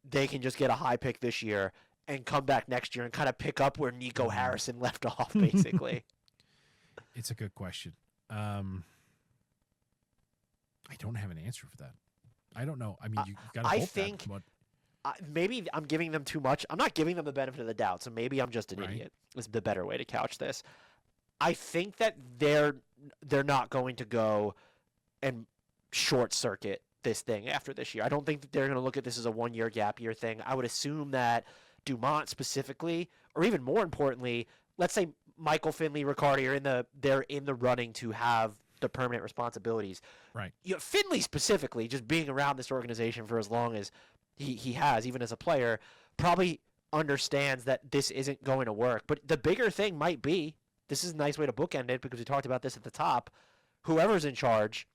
they can just get a high pick this year and come back next year and kind of pick up where Nico Harrison left off, basically? It's a good question. I don't have an answer for that. I don't know. I mean, you got to hope think that, maybe I'm giving them too much. I'm not giving them the benefit of the doubt, so maybe I'm just an idiot is the better way to couch this. I think that they're not going to go and short circuit this thing after this year. I don't think that they're going to look at this as a 1-year gap year thing. I would assume that Dumont specifically, or even more importantly, let's say Michael Finley, Riccardi they're in the running to have the permanent responsibilities. Right. Finley specifically, just being around this organization for as long as he has, even as a player, probably understands that this isn't going to work. But the bigger thing might be, this is a nice way to bookend it because we talked about this at the top, whoever's in charge,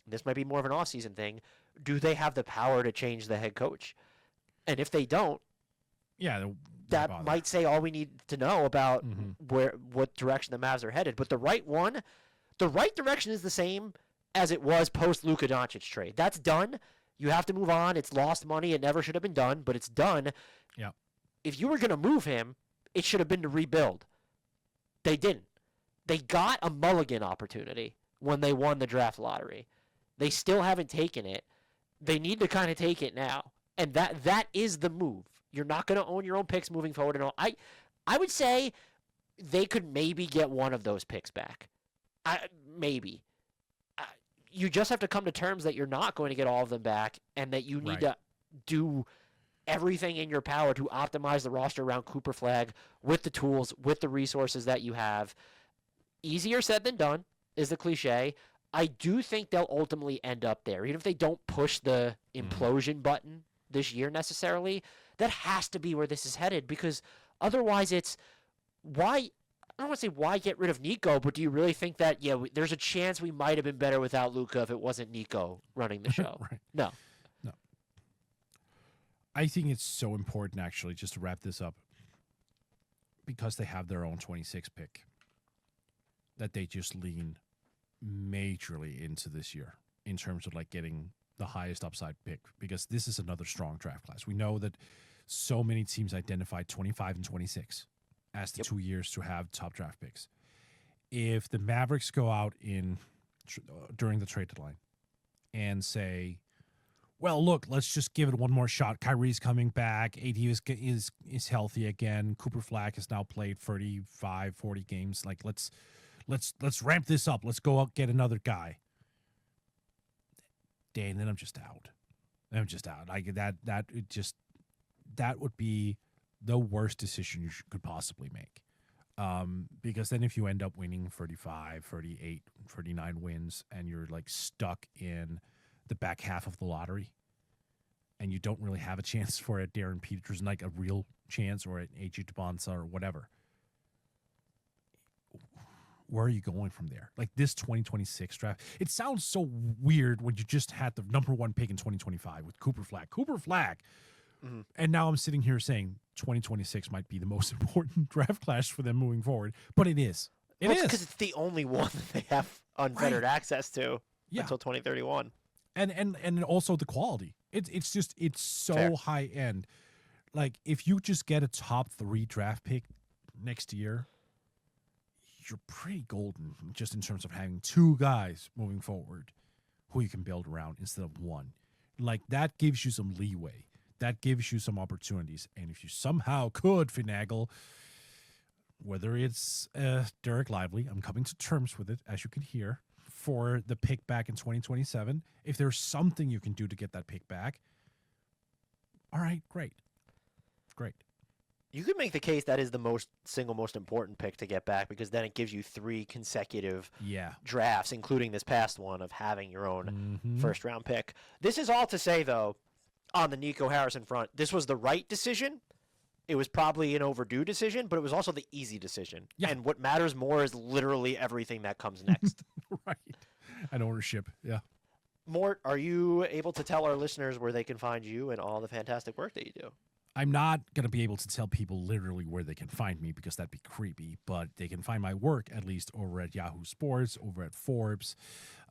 this might be more of an off-season thing, do they have the power to change the head coach? And if they don't, that might say all we need to know about what direction the Mavs are headed. But the right direction is the same as it was post Luka Doncic trade. That's done. You have to move on. It's lost money. It never should have been done, but it's done. Yeah. If you were going to move him, it should have been to rebuild. They didn't. They got a mulligan opportunity when they won the draft lottery. They still haven't taken it. They need to kind of take it now. And that is the move. You're not going to own your own picks moving forward. And all. I would say they could maybe get one of those picks back. Maybe. You just have to come to terms that you're not going to get all of them back and that you need to do everything in your power to optimize the roster around Cooper Flag with the tools, with the resources that you have. Easier said than done is the cliche. I do think they'll ultimately end up there. Even if they don't push the implosion button this year necessarily, that has to be where this is headed because otherwise it's why – I don't want to say why get rid of Nico, but do you really think that, there's a chance we might have been better without Luka if it wasn't Nico running the show? Right. No. I think it's so important, actually, just to wrap this up, because they have their own 26 pick, that they just lean majorly into this year in terms of getting the highest upside pick, because this is another strong draft class. We know that so many teams identified 25 and 26 as the 2 years to have top draft picks. If the Mavericks go out during the trade deadline and say, well, look, let's just give it one more shot. Kyrie's coming back. AD is healthy again. Cooper Flag has now played 35, 40 games. Let's ramp this up. Let's go out get another guy. Dan, then I'm just out. That would be the worst decision you could possibly make. Because then if you end up winning 35, 38, 39 wins and you're stuck in the back half of the lottery and you don't really have a chance for a Darren Peterson, a real chance, or an A.J. Dubonsa or whatever, where are you going from there? This 2026 draft, it sounds so weird when you just had the number one pick in 2025 with Cooper Flag. Mm-hmm. And now I'm sitting here saying 2026 might be the most important draft class for them moving forward, but it is. It is because it's the only one that they have unfettered access to until 2031. And also the quality. It's so Fair. high end. If you just get a top 3 draft pick next year, you're pretty golden just in terms of having two guys moving forward who you can build around instead of one. Like, that gives you some leeway. That gives you some opportunities. And if you somehow could finagle, whether it's Derek Lively, I'm coming to terms with it, as you can hear, for the pick back in 2027. If there's something you can do to get that pick back, all right, great. You could make the case that is the single most important pick to get back, because then it gives you 3 consecutive drafts, including this past one, of having your own first round pick. This is all to say, though, on the Nico Harrison front, this was the right decision. It was probably an overdue decision, but it was also the easy decision. Yeah. And what matters more is literally everything that comes next. Right. And ownership. Yeah. Mort, are you able to tell our listeners where they can find you and all the fantastic work that you do? I'm not going to be able to tell people literally where they can find me because that'd be creepy, but they can find my work at least over at Yahoo Sports, over at Forbes,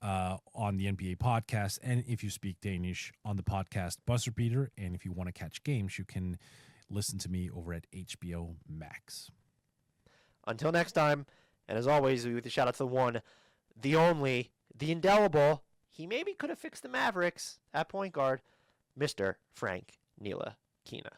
on the NBA podcast, and if you speak Danish, on the podcast Buzzer Beater. And if you want to catch games, you can listen to me over at HBO Max. Until next time, and as always, with a shout out to the one, the only, the indelible, he maybe could have fixed the Mavericks at point guard, Mr. Frank Ntilikina.